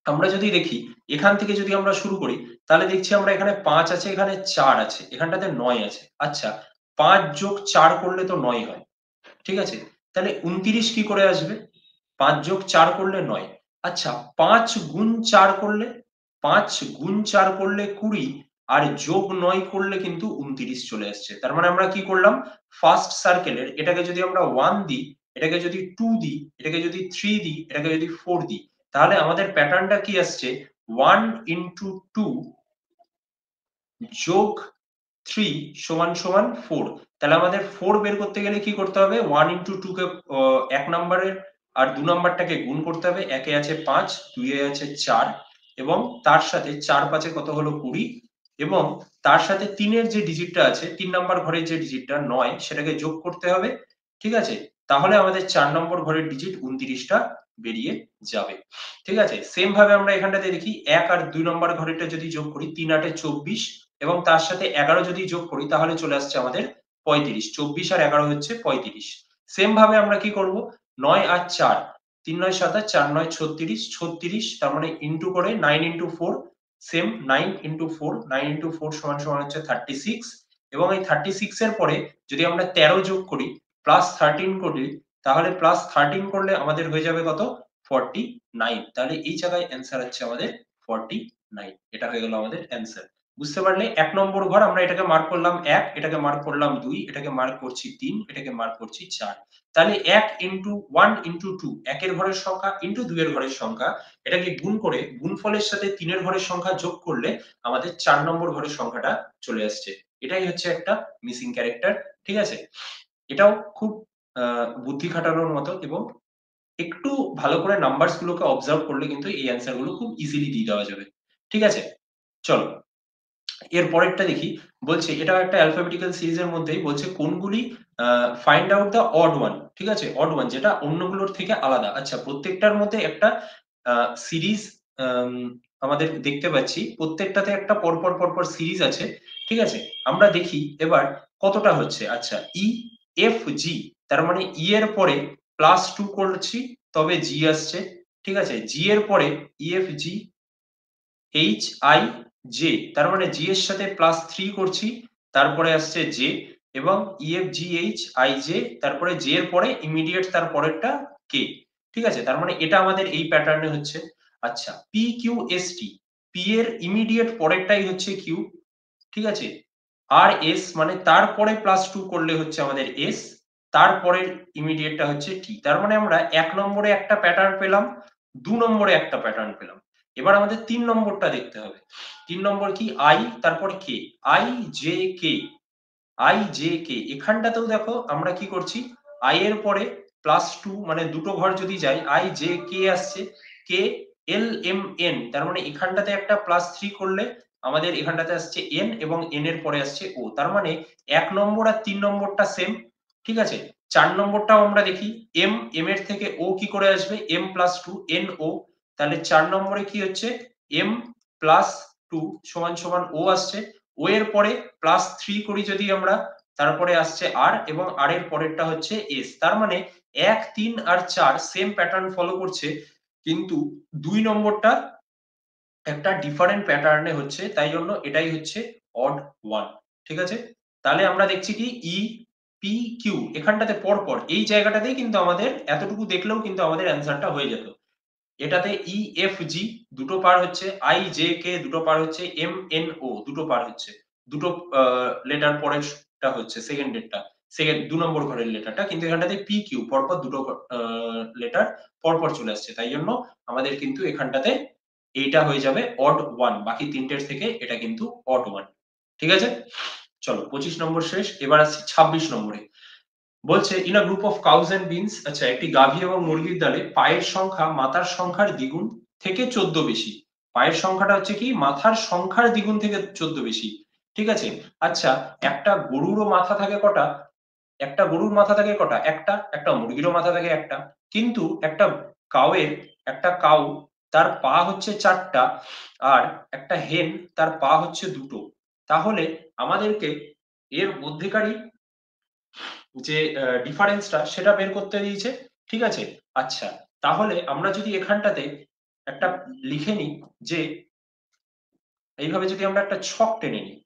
আমরা যদি দেখি এখান থেকে যদি আমরা শুরু করি, তাহলে দেখছি আমরা এখানে 5 আছে, এখানে 4 আছে, এখানটাতে 9 আছে। আচ্ছা, 5 যোগ 4 করলে তো 9 হয়, ঠিক আছে, তাহলে 29 কি করে আসবে? 5 যোগ 4 করলে 9। আচ্ছা, 5 গুণ 4 করলে, 5 গুণ 4 করলে 20, আর যোগ 9 করলে কিন্তু 29 চলে আসছে। তার মানে আমরা কি করলাম, ফার্স্ট সার্কেলের এটাকে যদি আমরা 1 দিই, এটাকে যদি 2 দিই, এটাকে যদি 3 দিই, এটাকে যদি 4 দিই, তাহলে আমাদের প্যাটার্নটা কি আসছে, 1 into 2 যোগ 3 সমান সমান 4। তাহলে আমাদের 4 বের করতে গেলে কি করতে হবে, 1 into 2 কে এক নম্বরের আর 2 নাম্বারটাকে গুণ করতে হবে। একে আছে 5, 2 এ আছে 4, এবং তার সাথে 4 5 এ কত হলো 20, এবং তার সাথে 3 এর যে ডিজিটটা আছে, 3 নাম্বার ঘরের যে ডিজিটটা 9, সেটাকে যোগ করতে হবে। ঠিক আছে, তাহলে আমাদের 4 নম্বর ঘরের ডিজিট 29টা বেরিয়ে যাবে। ঠিক আছে, সেম ভাবে আমরা এখানটাতে দেখি 1 আর 2 নম্বর ঘরেরটা যদি যোগ করি, 3 8 এ 24, এবং তার সাথে 11 যদি যোগ করি, তাহলে চলে আসছে আমাদের 35। 24 আর 11 হচ্ছে 35। সেম ভাবে আমরা কি করব, 9 আর 4, 3 9 27, 4 9 36, 36, তার মানে ইনটু করে 9 into 4, সেম 9 into 4, 9 into 4 সমান সমান হচ্ছে 36, এবং এই 36 এর পরে যদি আমরা 13 যোগ করি, প্লাস 13 করি, তাহলে প্লাস 13 করলে আমাদের হয়ে যাবে কত, 49। তাহলে এই জায়গায় অ্যান্সার হচ্ছে আমাদের 49। এটা হয়ে গেল আমাদের অ্যান্সার। বুঝতে পারলে? 1 নম্বর ঘর আমরা এটাকে মার্ক করলাম 1, এটাকে মার্ক করলাম 2, এটাকে মার্ক করছি 3, এটাকে মার্ক করছি 4। তাহলে 1 into 1 into 2, 1 এর ঘরের সংখ্যা into 2 এর ঘরের সংখ্যা, এটাকে গুণ করে গুণফলের সাথে 3 এর ঘরের সংখ্যা যোগ করলে আমাদের 4 নম্বর ঘরের সংখ্যাটা চলে আসছে। এটাই হচ্ছে একটা মিসিং ক্যারেক্টার। ঠিক আছে? এটাও খুব বুদ্ধি খাটানোর মতো, এবং একটু ভালো করে নাম্বারস গুলোকে অবজার্ভ করলে কিন্তু এই অ্যান্সার গুলো খুব ইজিলি দিয়ে দেওয়া যাবে। ঠিক আছে? চলো এর পরেরটা দেখি। বলছে এটাও একটা অ্যালফাবেটিক্যাল সিরিজের মধ্যেই, বলছে কোনগুলি find out the odd one. ঠিক আছে, অড ওয়ান যেটা অন্যগুলোর থেকে আলাদা। আচ্ছা, প্রত্যেকটার মধ্যে একটা সিরিজ আমাদের দেখতে পাচ্ছি, প্রত্যেকটাতে একটা পরপর পরপর সিরিজ আছে। ঠিক আছে, আমরা দেখি এবার কতটা হচ্ছে। আচ্ছা, ই এফ জি, তার মানে ই এর পরে +2 করছি তবে জি আসছে। ঠিক আছে, জি এর পরে ই F G, H I J, তার মানে জি এর সাথে +3 করছি, তারপরে আসছে জে, এবং EF G H I J, তারপরে জে এর পরে ইমিডিয়েট তার পরেরটা কে। ঠিক আছে, তার মানে এটা আমাদের এই প্যাটার্নে হচ্ছে। আচ্ছা, P Q S T, P এর ইমিডিয়েট পরেরটাই হচ্ছে কিউ। ঠিক আছে, আর এস মানে তারপরে +2 করলে হচ্ছে আমাদের এস, তারপরের ইমিডিয়েটটা হচ্ছে টি। তার মানে আমরা 1 নম্বরে একটা প্যাটার্ন পেলাম, 2 নম্বরে একটা প্যাটার্ন পেলাম। এবার আমাদের 3 নম্বরটা দেখতে হবে। 3 নম্বর কি, আই তারপর K, I J K. I J K, এখানটাতেও দেখো আমরা কি করছি, আই এর পরে +2 মানে দুটো ঘর যদি যাই, আই জে কে আসছে, কে এল এম এন, তার মানে এখানটাতে একটা +3 করলে আমাদের এখানটাতে আসছে এন এবং এন এর পরে আসছে ও, তার মানে 1 নম্বর আর 3 নম্বরটা সেম। ঠিক আছে, 4 নম্বরটাও আমরা দেখি, এম, এম এর থেকে ও কি করে আসবে, এম +2 এন ও, তাহলে 4 নম্বরে কি হচ্ছে, এম +2 সমান সমান ও আসছে, ও এর পরে +3 করি যদি আমরা, তারপরে আসছে আর, এবং আর এর পরেরটা হচ্ছে এস, তার মানে 1, 3 আর 4 সেম প্যাটার্ন ফলো করছে, কিন্তু 2 নম্বরটা একটা ডিফারেন্ট প্যাটার্নে হচ্ছে, তাই জন্য এটাই হচ্ছে অড ওয়ান। ঠিক আছে, তাহলে আমরা দেখছি কি ই পি কিউ এখানটাতে পরপর এই জায়গাটাতেই কিন্তু আমাদের এতটুকু দেখলেও কিন্তু আমাদের অ্যান্সারটা হয়ে যেত। এটাতে ই এফ জি দুটো পার হচ্ছে, আই জে কে দুটো পার হচ্ছে, এম এন ও দুটো পার হচ্ছে, দুটো লেটার পরেরটা হচ্ছে সেকেন্ডেরটা, সেকেন্ড 2 নম্বর ঘরের লেটারটা, কিন্তু এখানটাতে পি কিউ পরপর দুটো লেটার পরপর চলে আসছে, তাই জন্য আমাদের কিন্তু এখানটাতে এইটা হয়ে যাবে অড ওয়ান, বাকি তিনটের থেকে এটা কিন্তু অড ওয়ান। ঠিক আছে, চলো 25 নম্বর শেষ, এবার আসছি 26 নম্বরে। বলছে in a group of cows and beans, আচ্ছা একটি গাভী এবং মুরগির দলে পায়ের সংখ্যা মাথার সংখ্যার দ্বিগুণ থেকে 14 বেশি। পায়ের সংখ্যাটা হচ্ছে কি মাথার সংখ্যার দ্বিগুণ থেকে 14 বেশি। ঠিক আছে, আচ্ছা একটা গরুরও মাথা থাকে কটা, একটা গরুর মাথা থাকে কটা, একটা, একটা মুরগিরও মাথা থাকে একটা, কিন্তু একটা কাউয়ের, একটা কাউ তার পা হচ্ছে 4টা, আর একটা হেন তার পা হচ্ছে 2টো, তাহলে আমাদেরকে এর মধ্যেকারই যে ডিফারেন্সটা সেটা বের করতে দিয়েছে। ঠিক আছে, আচ্ছা তাহলে আমরা যদি এখানটাতে একটা লিখে নিই, যে এইভাবে যদি আমরা একটা ছক টেনে নিই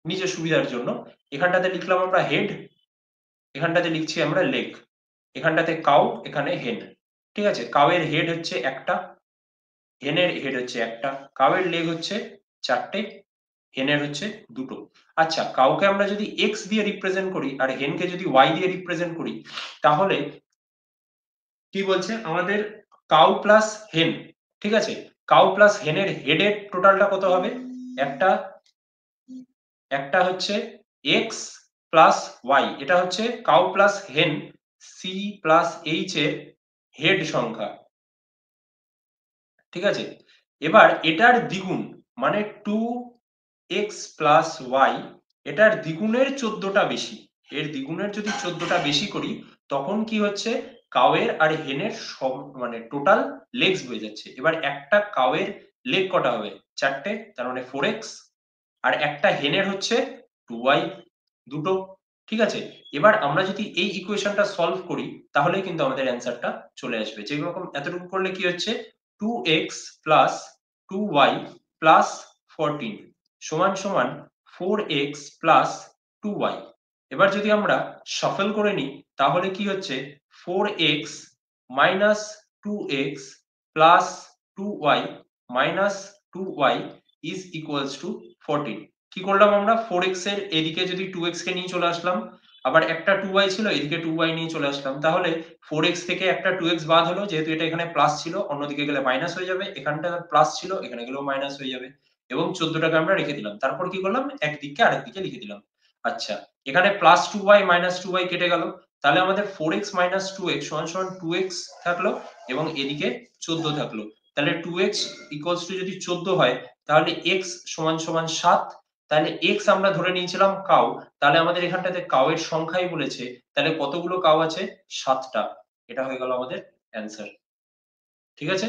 নিজের সুবিধার জন্য, এখানটাতে লিখলাম আমরা হেড, এখানটাতে লিখছি আমরা লেগ, এখানটাতে কাউ, এখানে হেন। ঠিক আছে, কাউয়ের হেড হচ্ছে একটা, হেনের হেড হচ্ছে একটা, কাউয়ের লেগ হচ্ছে 4টে, হেনের হচ্ছে 2টো। আচ্ছা কাউকে আমরা যদি এক্স দিয়ে রিপ্রেজেন্ট করি আর হেনকে যদি ওয়াই দিয়ে রিপ্রেজেন্ট করি, তাহলে কি বলছে আমাদের কাউ প্লাস হেন। ঠিক আছে, কাউ প্লাস হেনের হেডের টোটালটা কত হবে, একটা, একটা হচ্ছে এক্স প্লাস ওয়াই, এটা হচ্ছে কাউ প্লাস হেন সি প্লাস এইচ এর হেড সংখ্যা। ঠিক আছে, এবার এটার দ্বিগুণ মানে 2x প্লাস ওয়াই, এটার দ্বিগুণের 14টা বেশি, এর দ্বিগুণের যদি 14টা বেশি করি, তখন কি হচ্ছে কাউয়ের আর হেনের সব মানে টোটাল লেগস হয়ে যাচ্ছে। এবার একটা কাউয়ের লেগ কটা হবে, 4টে, তার মানে 4x, আর একটা হেনের হচ্ছে 2y, দুটো। ঠিক আছে, এবার আমরা যদি এই ইকুয়েশনটা সলভ করি, তাহলে কিন্তু আমাদের অ্যান্সারটা চলে আসবে, যেরকম এতটুকু করলে কি হচ্ছে 2x প্লাস 2y প্লাস 14 সমান সমান 4x প্লাস 2y। এবার যদি আমরা shuffle করে নিই, তাহলে কি হচ্ছে 4x minus 2x plus 2y minus 2y is equals to 14। কি করলাম আমরা, 4x এর এদিকে যদি 2x কে নিয়ে চলে আসলাম, আবার একটা 2y ছিল এদিকে 2y নিয়ে চলে আসলাম, তাহলে 4x থেকে একটা 2x বাদ হলো, যেহেতু এটা এখানে প্লাস ছিল অন্যদিকে গেলে মাইনাস হয়ে যাবে, এখানটা প্লাস ছিল এখানে গেলেও মাইনাস হয়ে যাবে, এবং 14টাকে আমরা রেখে দিলাম, তারপর কি করলাম একদিককে আরেকদিকে লিখে দিলাম। আচ্ছা এখানে প্লাস 2y মাইনাস 2y কেটে গেল, তাহলে আমাদের 4x মাইনাস 2x সমান সমান 2x থাকলো, এবং এদিকে 14 থাকলো, তাহলে 2x ইকুয়ালস টু যদি 14 হয়, তাহলে x সমান সমান 7, তাহলে x আমরা ধরে নিয়েছিলাম কাউ, তাহলে আমাদের এখানটাতে কাউ এর সংখ্যাই বলেছে, তাহলে কতগুলো কাউ আছে, 7টা। এটা হয়ে গেল আমাদের অ্যান্সার। ঠিক আছে,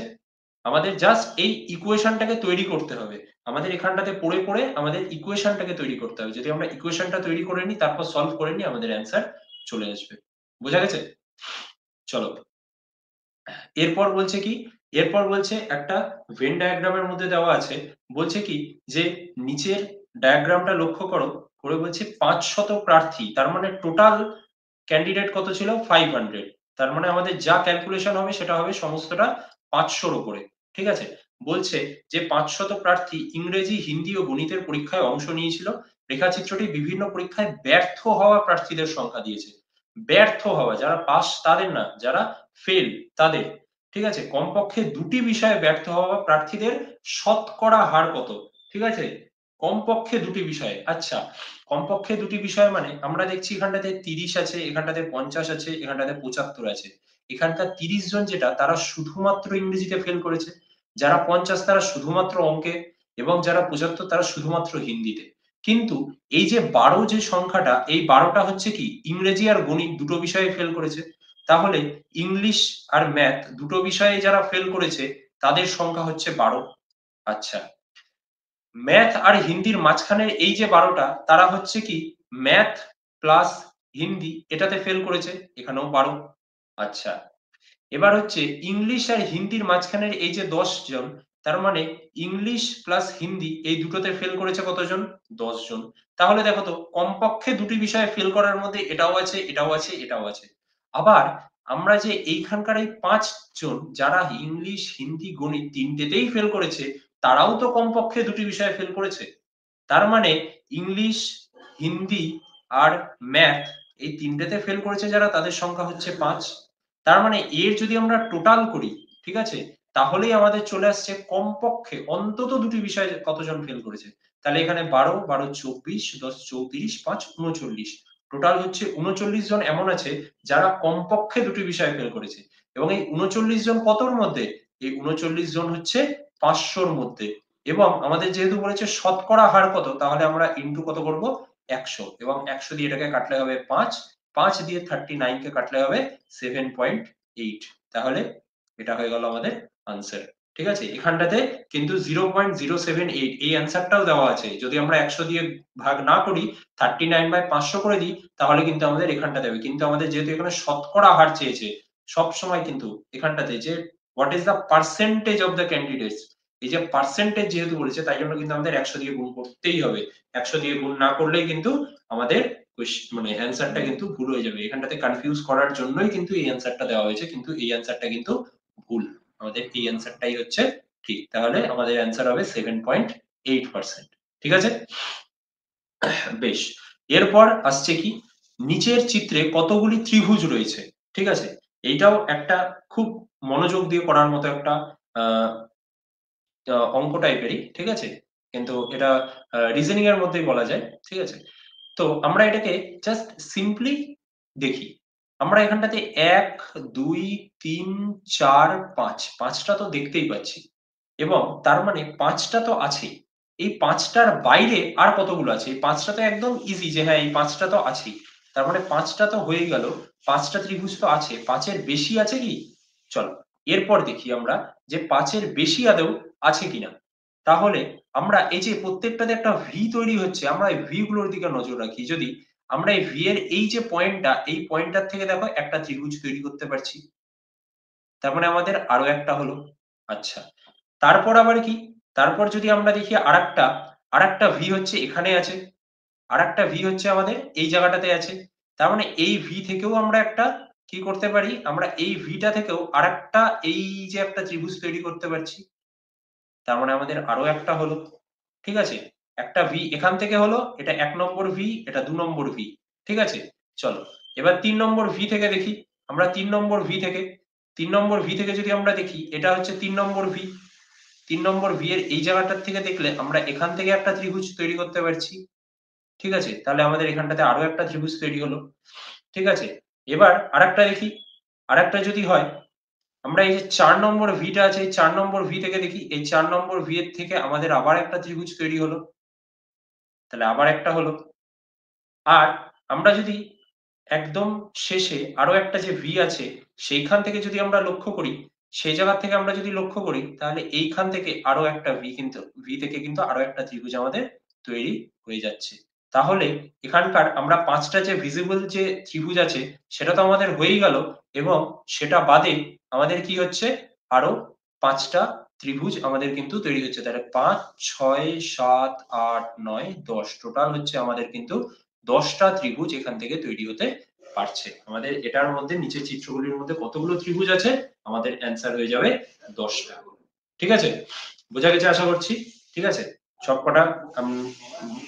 আমাদের জাস্ট এই ইকুয়েশনটাকে তৈরি করতে হবে, আমাদের এখানটাতে পড়ে পড়ে আমাদের ইকুয়েশনটাকে তৈরি করতে হবে, যদি আমরা ইকুয়েশনটা তৈরি করে নিই তারপর সলভ করে নিই, আমাদের অ্যান্সার চলে আসবে। বোঝা গেছে, চলো এরপর বলছে কি, এরপর বলছে একটা ভেন ডায়াগ্রামের মধ্যে দেওয়া আছে, বলছে কি যে নিচের ডায়াগ্রামটা লক্ষ্য করো, করে বলছে 500 প্রার্থী, তার মানে টোটাল ক্যান্ডিডেট কত ছিল 500, তার মানে আমাদের যা ক্যালকুলেশন হবে সেটা হবে সমস্তটা 500-র উপরে। ঠিক আছে, বলছে যে 500 প্রার্থী ইংরেজি, হিন্দি ও গণিতের পরীক্ষায় অংশ নিয়েছিল, রেখাচিত্রটি বিভিন্ন পরীক্ষায় ব্যর্থ হওয়া প্রার্থীদের সংখ্যা দিয়েছে। ব্যর্থ হওয়া, যারা পাস তাদের না, যারা ফেল তাদের। ঠিক আছে, কমপক্ষে 2টি বিষয়ে ব্যর্থ হওয়া প্রার্থীদের শতকরা হার কত। ঠিক আছে, কমপক্ষে দুটি বিষয়ে। আচ্ছা, কমপক্ষে দুটি বিষয় মানে আমরা দেখছি এখানটাতে 30 আছে, এখানটাতে 50 আছে, এখানটাতে 75 আছে। এখানকার 30 জন যেটা তারা শুধুমাত্র ইংরেজিতে ফেল করেছে, যারা 50 তারা শুধুমাত্র অঙ্কে, এবং যারা 75 তারা শুধুমাত্র হিন্দিতে। কিন্তু এই যে 12 যে সংখ্যাটা, এই 12টা হচ্ছে কি ইংরেজি আর গণিত দুটো বিষয়ে ফেল করেছে। তাহলে ইংলিশ আর ম্যাথ দুটো বিষয়ে যারা ফেল করেছে তাদের সংখ্যা হচ্ছে 12। আচ্ছা, ম্যাথ আর হিন্দির মাঝখানের এই যে 12টা তারা হচ্ছে কি ম্যাথ প্লাস হিন্দি এটাতে ফেল করেছে, এখানেও 12। আচ্ছা, এবার হচ্ছে ইংলিশ আর হিন্দির মাঝখানের এই যে 10 জন, তার মানে ইংলিশ প্লাস হিন্দি এই দুটোতে ফেল করেছে কতজন? 10 জন। তাহলে দেখো তো কমপক্ষে দুটি বিষয়ে ফেল করার মধ্যে এটাও আছে, এটাও আছে, এটাও আছে। আবার আমরা যে এইখানকার এই 5 জন যারা ইংলিশ হিন্দি গণিত তিনটেতেই ফেল করেছে, তারাও তো কমপক্ষে দুটি বিষয়ে ফেল করেছে। তার মানে ইংলিশ, হিন্দি আর ম্যাথ এই তিনটেতে ফেল করেছে যারা, তাদের সংখ্যা হচ্ছে 5। তার মানে এর যদি আমরা টোটাল করি, ঠিক আছে, তাহলেই আমাদের চলে আসছে কমপক্ষে অন্তত দুটি বিষয়ে কতজন ফেল করেছে। তাহলে এখানে 12, 12 24, 10 34, 5 39, টোটাল হচ্ছে 39 জন এমন আছে যারা কমপক্ষে দুটি বিষয়ে ফেল করেছে। এবং এই 39 জন কতর মধ্যে? এই 39 জন হচ্ছে 500র মধ্যে। এবং আমাদের যেহেতু বলেছে শতকরা হার কত, তাহলে আমরা ইনটু কত করব? 100, এবং 100 দিয়ে এটাকে কাটলে হবে 5, 5 দিয়ে 39 কে কাটলে হবে 7.8। তাহলে এটা হয়ে গেল আমাদের আনসার। ঠিক আছে, এখানটাতে কিন্তু 0.078 এই অ্যান্সারটাও দেওয়া আছে। যদি আমরা 100 দিয়ে ভাগ না করি, 39/500 করে দিই, তাহলে কিন্তু আমাদের এখানটা দেবে। কিন্তু আমাদের যেহেতু এখানে শতকরা হার চেয়েছে, সব সময় কিন্তু এখানটাতে যে what is the percentage of the candidates, এই যে পার্সেন্টেজ যেহেতু বলেছে, তাই জন্য কিন্তু আমাদের 100 দিয়ে গুণ করতেই হবে। 100 দিয়ে গুণ না করলেই কিন্তু আমাদের মানে অ্যান্সারটা কিন্তু ভুল হয়ে যাবে। এখানটাতে কনফিউজ করার জন্যই কিন্তু এই অ্যান্সারটা দেওয়া হয়েছে, কিন্তু এই অ্যান্সারটা কিন্তু ভুল। আমাদের এই অ্যান্সারটাই হচ্ছে ঠিক। তাহলে আমাদের অ্যান্সার হবে 7.8%। ঠিক আছে, বেশ। এরপর আসছে কি, নিচের চিত্রে কতগুলি ত্রিভুজ রয়েছে। ঠিক আছে, এইটাও একটা খুব মনোযোগ দিয়ে করার মতো একটা আহ অঙ্ক টাইপেরই। ঠিক আছে, কিন্তু এটা রিজনিং এর মধ্যেই বলা যায়। ঠিক আছে, তো আমরা এটাকে জাস্ট সিম্পলি দেখি। আমরা এখানটাতে 1 2 3 4 5, পাঁচটা তো দেখতেই পাচ্ছি, এবং তার মানে 5টা তো আছেই। এই 5টার বাইরে আর কতগুলো আছে? এই 5টা তো একদম ইজি যে হ্যাঁ এই 5টা তো আছেই। তার মানে 5টা তো হয়ে গেল, 5টা ত্রিভুজ তো আছে। 5-এর বেশি আছে কি? চলো এরপর দেখি আমরা যে 5-এর বেশি আদৌ আছে কিনা। তাহলে আমরা এই যে প্রত্যেকটাতে একটা ভি তৈরি হচ্ছে, আমরা এই ভি গুলোর দিকে নজর রাখি। যদি আমরা এই ভি এর এই যে পয়েন্টটা, এই পয়েন্টটার থেকে দেখো একটা ত্রিভুজ তৈরি করতে পারছি, তার মানে আমাদের আরো একটা হলো। আচ্ছা, তারপর আবার কি, তারপর যদি আমরা দেখি আরেকটা ভি হচ্ছে এখানে আছে, আরেকটা ভি হচ্ছে আমাদের এই জায়গাটাতে আছে। তার মানে এই ভি থেকেও আমরা একটা কি করতে পারি, আমরা এই ভিটা থেকেও আরেকটা এই যে একটা ত্রিভুজ তৈরি করতে পারছি। তার মানে আমাদের আরো একটা হলো। ঠিক আছে, একটা ভি এখান থেকে হলো, এটা 1 নম্বর ভি, এটা 2 নম্বর ভি। ঠিক আছে, চলো এবার 3 নম্বর ভি থেকে দেখি। আমরা 3 নম্বর ভি থেকে, 3 নম্বর ভি থেকে যদি আমরা দেখি, এটা হচ্ছে 3 নম্বর ভি। 3 নম্বর ভি এর এই জায়গাটার থেকে দেখলে আমরা এখান থেকে একটা ত্রিভুজ তৈরি করতে পারছি। ঠিক আছে, তাহলে আমাদের এখানটাতে আরো একটা ত্রিভুজ তৈরি হলো। ঠিক আছে, এবার আরেকটা দেখি। আরেকটা যদি হয়, আমরা এই যে 4 নম্বর ভিটা আছে, এই 4 নম্বর ভি থেকে দেখি, এই 4 নম্বর ভি এর থেকে আমাদের আবার একটা ত্রিভুজ তৈরি হলো। তাহলে আবার একটা হলো। আর আমরা যদি একদম শেষে আরো একটা যে ভি আছে, সেইখান থেকে যদি আমরা লক্ষ্য করি, সেই জায়গা থেকে আমরা যদি লক্ষ্য করি, তাহলে এইখান থেকে আরো একটা ভি, কিন্তু ভি থেকে কিন্তু আরো একটা ত্রিভুজ আমাদের তৈরি হয়ে যাচ্ছে। তাহলে এখানকার আমরা 5টা যে ভিজিবল যে ত্রিভুজ আছে, সেটা তো আমাদের হয়েই গেল, এবং সেটা বাদে আমাদের কি হচ্ছে, আরো 5টা ত্রিভুজ আমাদের কিন্তু তৈরি হচ্ছে। তাহলে 5 6 7 8 9 10, টোটাল হচ্ছে আমাদের কিন্তু 10টা ত্রিভুজ এখান থেকে তৈরি হতে পারছে। আমাদের এটার মধ্যে নিচের চিত্রগুলির মধ্যে কতগুলো ত্রিভুজ আছে? আমাদের অ্যান্সার হয়ে যাবে 10টা। ঠিক আছে, বোঝা গেছে আশা করছি। ঠিক আছে, সবকটা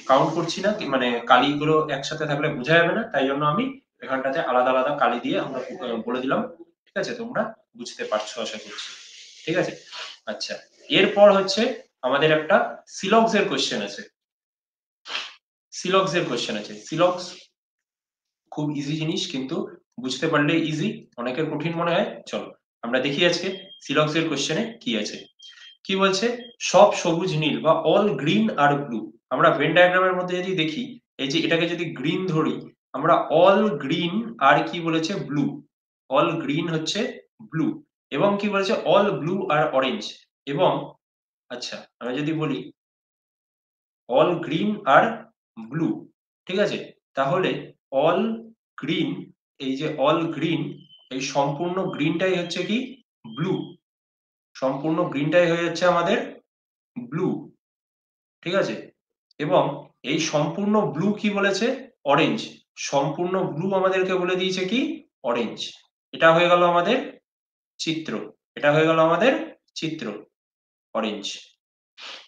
কাউন্ট করছি না, মানে কালিগুলো একসাথে থাকলে বোঝা যাবে না, তাই জন্য আমি এখানটাতে আলাদা আলাদা কালি দিয়ে আমরা বলে দিলাম। ঠিক আছে, তোমরা বুঝতে পারছো আশা করছি। ঠিক আছে, আচ্ছা, এরপর হচ্ছে আমাদের একটা সিলক্স এর কোশ্চেন আছে। সিলক্স এর কোশ্চেন আছে। সিলক্স খুব ইজি জিনিস, কিন্তু বুঝতে পারলে ইজি, অনেকের কঠিন মনে হয়। চলো আমরা দেখি আজকে সিলক্স এর কোশ্চেনে কি আছে। কি বলছে, সব সবুজ নীল বা অল গ্রিন আর ব্লু। আমরা ভেন ডায়াগ্রামের মধ্যে যদি দেখি, এই যে এটাকে যদি গ্রিন ধরি, আমরা অল গ্রিন আর কি বলেছে ব্লু, অল গ্রিন হচ্ছে ব্লু, এবং কি বলেছে অল ব্লু আর অরেঞ্জ, এবং আচ্ছা আমি যদি বলি অল গ্রিন আর ব্লু, ঠিক আছে, তাহলে অল গ্রিন, এই যে অল গ্রিন, এই সম্পূর্ণ গ্রিনটাই হচ্ছে কি ব্লু, সম্পূর্ণ গ্রিনটাই হয়ে যাচ্ছে আমাদের ব্লু, ঠিক আছে, এবং এই সম্পূর্ণ ব্লু কি বলেছে অরেঞ্জ, সম্পূর্ণ ব্লু আমাদেরকে বলে দিয়েছে কি অরেঞ্জ। এটা হয়ে গেল আমাদের চিত্র, এটা হয়ে গেল আমাদের চিত্র অরেঞ্জ,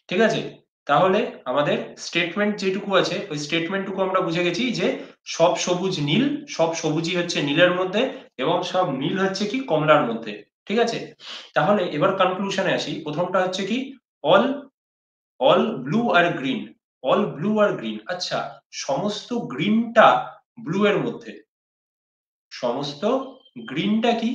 ঠিক আছে। তাহলে আমাদের স্টেটমেন্ট যেটুকু আছে ওই স্টেটমেন্টটুকু আমরা বুঝে গেছি যে সব সবুজ নীল, সব সবুজই হচ্ছে নীলের মধ্যে, এবং সব নীল হচ্ছে কি কমলার মধ্যে, ঠিক আছে। তাহলে এবার কনক্লুশনে আসি। প্রথমটা হচ্ছে কি অল অল ব্লু আর গ্রিন, অল ব্লু আর গ্রিন, আচ্ছা সমস্ত গ্রিনটা ব্লু এর মধ্যে, সমস্ত গ্রিনটা কি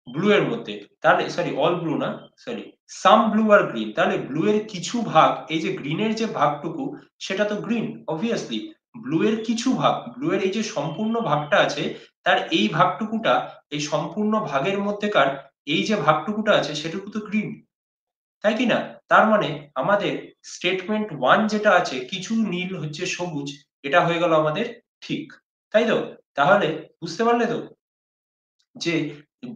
ব্লু এর মধ্যে, তাহলে সরি অল ব্লু না, সরি সাম ব্লু আর গ্রিন, তাহলে ব্লু এর কিছু ভাগ, এই যে গ্রিনের যে ভাগটুকু সেটা তো গ্রিন অবভিয়াসলি, ব্লু এর কিছু ভাগ, ব্লু এর এই যে সম্পূর্ণ ভাগটা আছে তার এই ভাগটুকুটা, এই সম্পূর্ণ ভাগের মধ্যেকার এই যে ভাগটুকুটা আছে সেটুকু তো গ্রিন, তাই কি না? তার মানে আমাদের স্টেটমেন্ট ওয়ান যেটা আছে কিছু নীল হচ্ছে সবুজ, এটা হয়ে গেল আমাদের ঠিক, তাই তো? তাহলে বুঝতে পারলে তো যে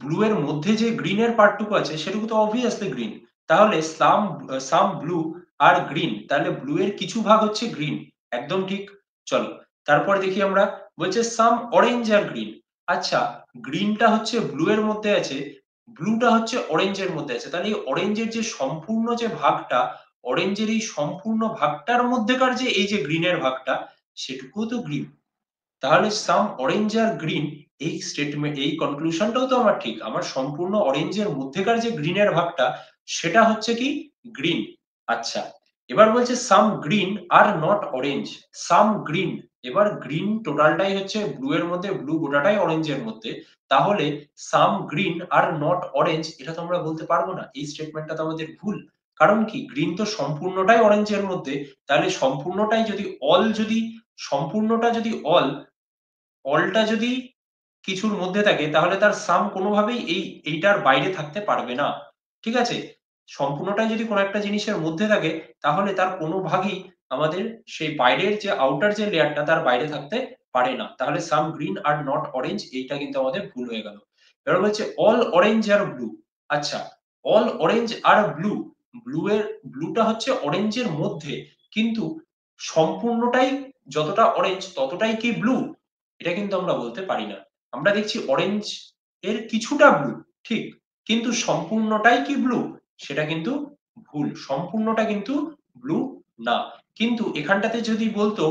ব্লু এর মধ্যে যে গ্রিন এর পার্টটুকু আছে সেটুকু তো অবভিয়াসলি গ্রিন, তাহলে সাম সাম ব্লু আর গ্রিন, তাহলে ব্লু এর কিছু ভাগ হচ্ছে গ্রিন, একদম ঠিক। চলো তারপর দেখি আমরা, বলছে সাম অরেঞ্জ আর গ্রিন, আচ্ছা গ্রিনটা হচ্ছে ব্লু এর মধ্যে আছে, ব্লুটা হচ্ছে অরেঞ্জের মধ্যে আছে, তাহলে এই অরেঞ্জের যে সম্পূর্ণ যে ভাগটা, অরেঞ্জের এই সম্পূর্ণ ভাগটার মধ্যেকার যে এই যে গ্রিনের ভাগটা সেটুকুও তো গ্রিন, তাহলে সাম অরেঞ্জ আর গ্রিন, এই স্টেটমেন্ট এই কনক্লুশনটাও তো আমার ঠিক, আমার সম্পূর্ণ অরেঞ্জের মধ্যেকার যে গ্রিনের ভাগটা সেটা হচ্ছে কি গ্রিন। আচ্ছা এবার বলছে সাম গ্রিন আর নট অরেঞ্জ, সাম গ্রিন, এবার গ্রিন টোটালটাই হচ্ছে ব্লু এর মধ্যে, ব্লু গোটাটাই অরেঞ্জের মধ্যে, তাহলে সাম গ্রিন আর নট অরেঞ্জ এটা তো আমরা বলতে পারবো না, এই স্টেটমেন্টটা তো আমাদের ভুল। কারণ কি গ্রিন তো সম্পূর্ণটাই অরেঞ্জের মধ্যে, তাহলে সম্পূর্ণটাই যদি অল, যদি সম্পূর্ণটা যদি অলটা যদি কিছুর মধ্যে থাকে তাহলে তার সাম কোনোভাবেই এইটার বাইরে থাকতে পারবে না, ঠিক আছে। সম্পূর্ণটাই যদি কোনো একটা জিনিসের মধ্যে থাকে তাহলে তার কোনো ভাগই আমাদের সেই বাইরের যে আউটার যে লেয়ারটা তার বাইরে থাকতে পারে না, তাহলে সাম গ্রিন আর নট অরেঞ্জ এইটা কিন্তু আমাদের ভুল হয়ে গেল। এবার বলছে অল অরেঞ্জ আর ব্লু, আচ্ছা অল অরেঞ্জ আর ব্লু, ব্লুটা হচ্ছে অরেঞ্জের মধ্যে, কিন্তু সম্পূর্ণটাই যতটা অরেঞ্জ ততটাই কি ব্লু, এটা কিন্তু আমরা বলতে পারি না। আমরা দেখছি অরেঞ্জ এর কিছুটা ব্লু, ঠিক, কিন্তু সম্পূর্ণটাই কি ব্লু, সেটা কিন্তু ভুল, সম্পূর্ণটা কিন্তু ব্লু না। কিন্তু এখানটাতে যদি বলতো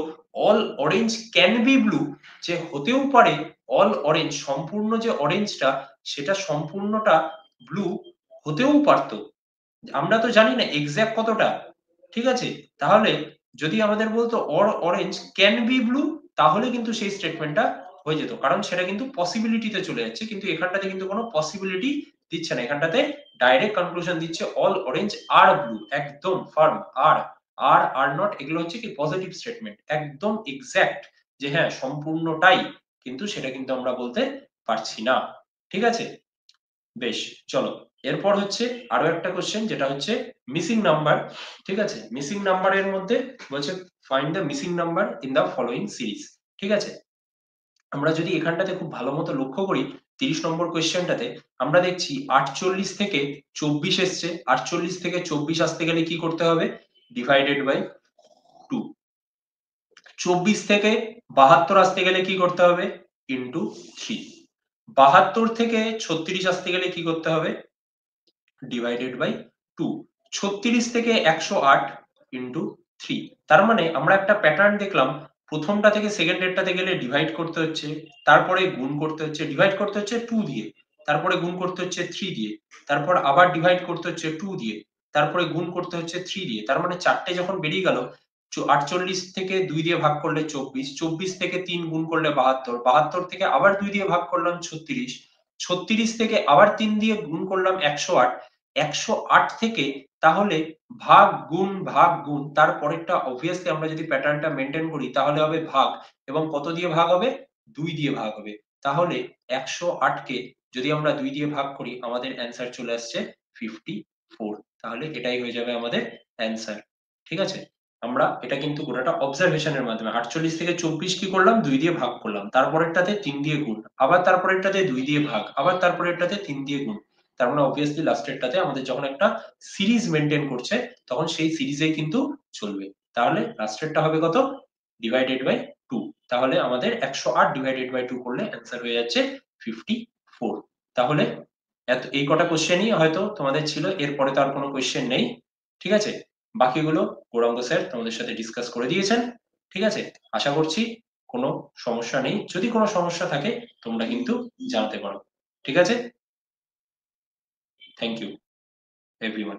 all orange can be blue, যে হতেও পারে অল অরেঞ্জ সম্পূর্ণ যে অরেঞ্জটা সেটা সম্পূর্ণটা ব্লু হতেও পারতো, আমরা তো জানি না এক্সাক্ট কতটা, ঠিক আছে। তাহলে যদি আমাদের বলতো অরেঞ্জ ক্যান বি ব্লু, তাহলে কিন্তু সেই স্টেটমেন্টটা হয়ে যেত, কারণ সেটা কিন্তু পসিবিলিটিতে চলে যাচ্ছে, কিন্তু এখানটাতে কিন্তু কোনো পসিবিলিটি দিচ্ছে না, এখানটাতে ডাইরেক্ট কনক্লুশন দিচ্ছে অল অরেঞ্জ আর ব্লু, একদম ফার্ম। আর নট এগুলো হচ্ছে কি পজিটিভ স্টেটমেন্ট, একদম এক্সাক্ট, যে হ্যাঁ সম্পূর্ণটাই, কিন্তু সেটা কিন্তু আমরা বলতে পারছি না, ঠিক আছে। বেশ, চলো এরপর হচ্ছে আরো একটা কোশ্চেন যেটা হচ্ছে মিসিং নাম্বার, ঠিক আছে। মিসিং নাম্বারের মধ্যে বলছে find the missing number in the following series, ঠিক আছে। আমরা যদি এখানটাতে খুব ভালো মতো লক্ষ্য করি 30 নম্বর কোশ্চেনটাতে আমরা দেখছি 48 থেকে 24 এসছে, 48 থেকে 24 আসতে গেলে কি করতে হবে, ডিভাইডেড বাই 2, 24 থেকে 72 আসতে গেলে কি করতে হবে, ইন্টু 3, 72 থেকে 36 আসতে গেলে কি করতে হবে, ডিভাইডেড বাই 2, 36 থেকে 108 ইন্টু 3। তার মানে আমরা একটা প্যাটার্ন দেখলাম, প্রথমটা থেকে সেকেন্ডেরটাতে গেলে ডিভাইড করতে হচ্ছে, তারপরে গুণ করতে হচ্ছে, ডিভাইড করতে হচ্ছে 2 দিয়ে, তারপরে গুণ করতে হচ্ছে 3 দিয়ে, তারপর আবার ডিভাইড করতে হচ্ছে 2 দিয়ে, তারপরে গুণ করতে হচ্ছে 3 দিয়ে, তার মানে চারটে যখন বেরিয়ে গেল 48 থেকে 2 দিয়ে ভাগ করলে 24, 24 থেকে 3 গুণ করলে 72, 72 থেকে আবার 2 দিয়ে ভাগ করলাম 36, 36 থেকে আবার 3 দিয়ে গুণ করলাম 108, 108 থেকে তাহলে ভাগ গুণ তারপরেরটা অবভিয়াসলি আমরা যদি প্যাটার্নটা মেনটেন করি তাহলে হবে ভাগ, এবং কত দিয়ে ভাগ হবে? 2 দিয়ে ভাগ হবে। তাহলে 108 কে যদি আমরা 2 দিয়ে ভাগ করি আমাদের অ্যান্সার চলে আসছে 54। তাহলে এটাই হয়ে যাবে আমাদের অ্যান্সার। ঠিক আছে? আমরা এটা কিন্তু গোটাটা অবজারভেশনের মাধ্যমে 48 থেকে 24 কি করলাম? 2 দিয়ে ভাগ করলাম, তারপরেরটাতে 3 দিয়ে গুণ, আবার তারপরেরটাতে 2 দিয়ে ভাগ, আবার তারপরেরটাতে 3 দিয়ে গুণ। তার মানে অবভিয়াসলি লাস্টেরটাতে আমাদের যখন একটা সিরিজ মেনটেন করছে তখন সেই সিরিজেই কিন্তু চলবে। তাহলে লাস্টেরটা হবে কত? Divided by 2। তাহলে আমাদের 108 ডিভাইডেড বাই 2 করলে অ্যান্সার হয়ে যাচ্ছে 54। তাহলে এই কটা কোশ্চেনই হয়তো তোমাদের ছিল, এরপরে তো আর কোনো কোশ্চেন নেই। ঠিক আছে? বাকিগুলো গৌরাঙ্গ স্যার তোমাদের সাথে ডিসকাস করে দিয়েছেন। ঠিক আছে? আশা করছি কোনো সমস্যা নেই। যদি কোনো সমস্যা থাকে তোমরা কিন্তু জানাতে পারো। ঠিক আছে? Thank you everyone.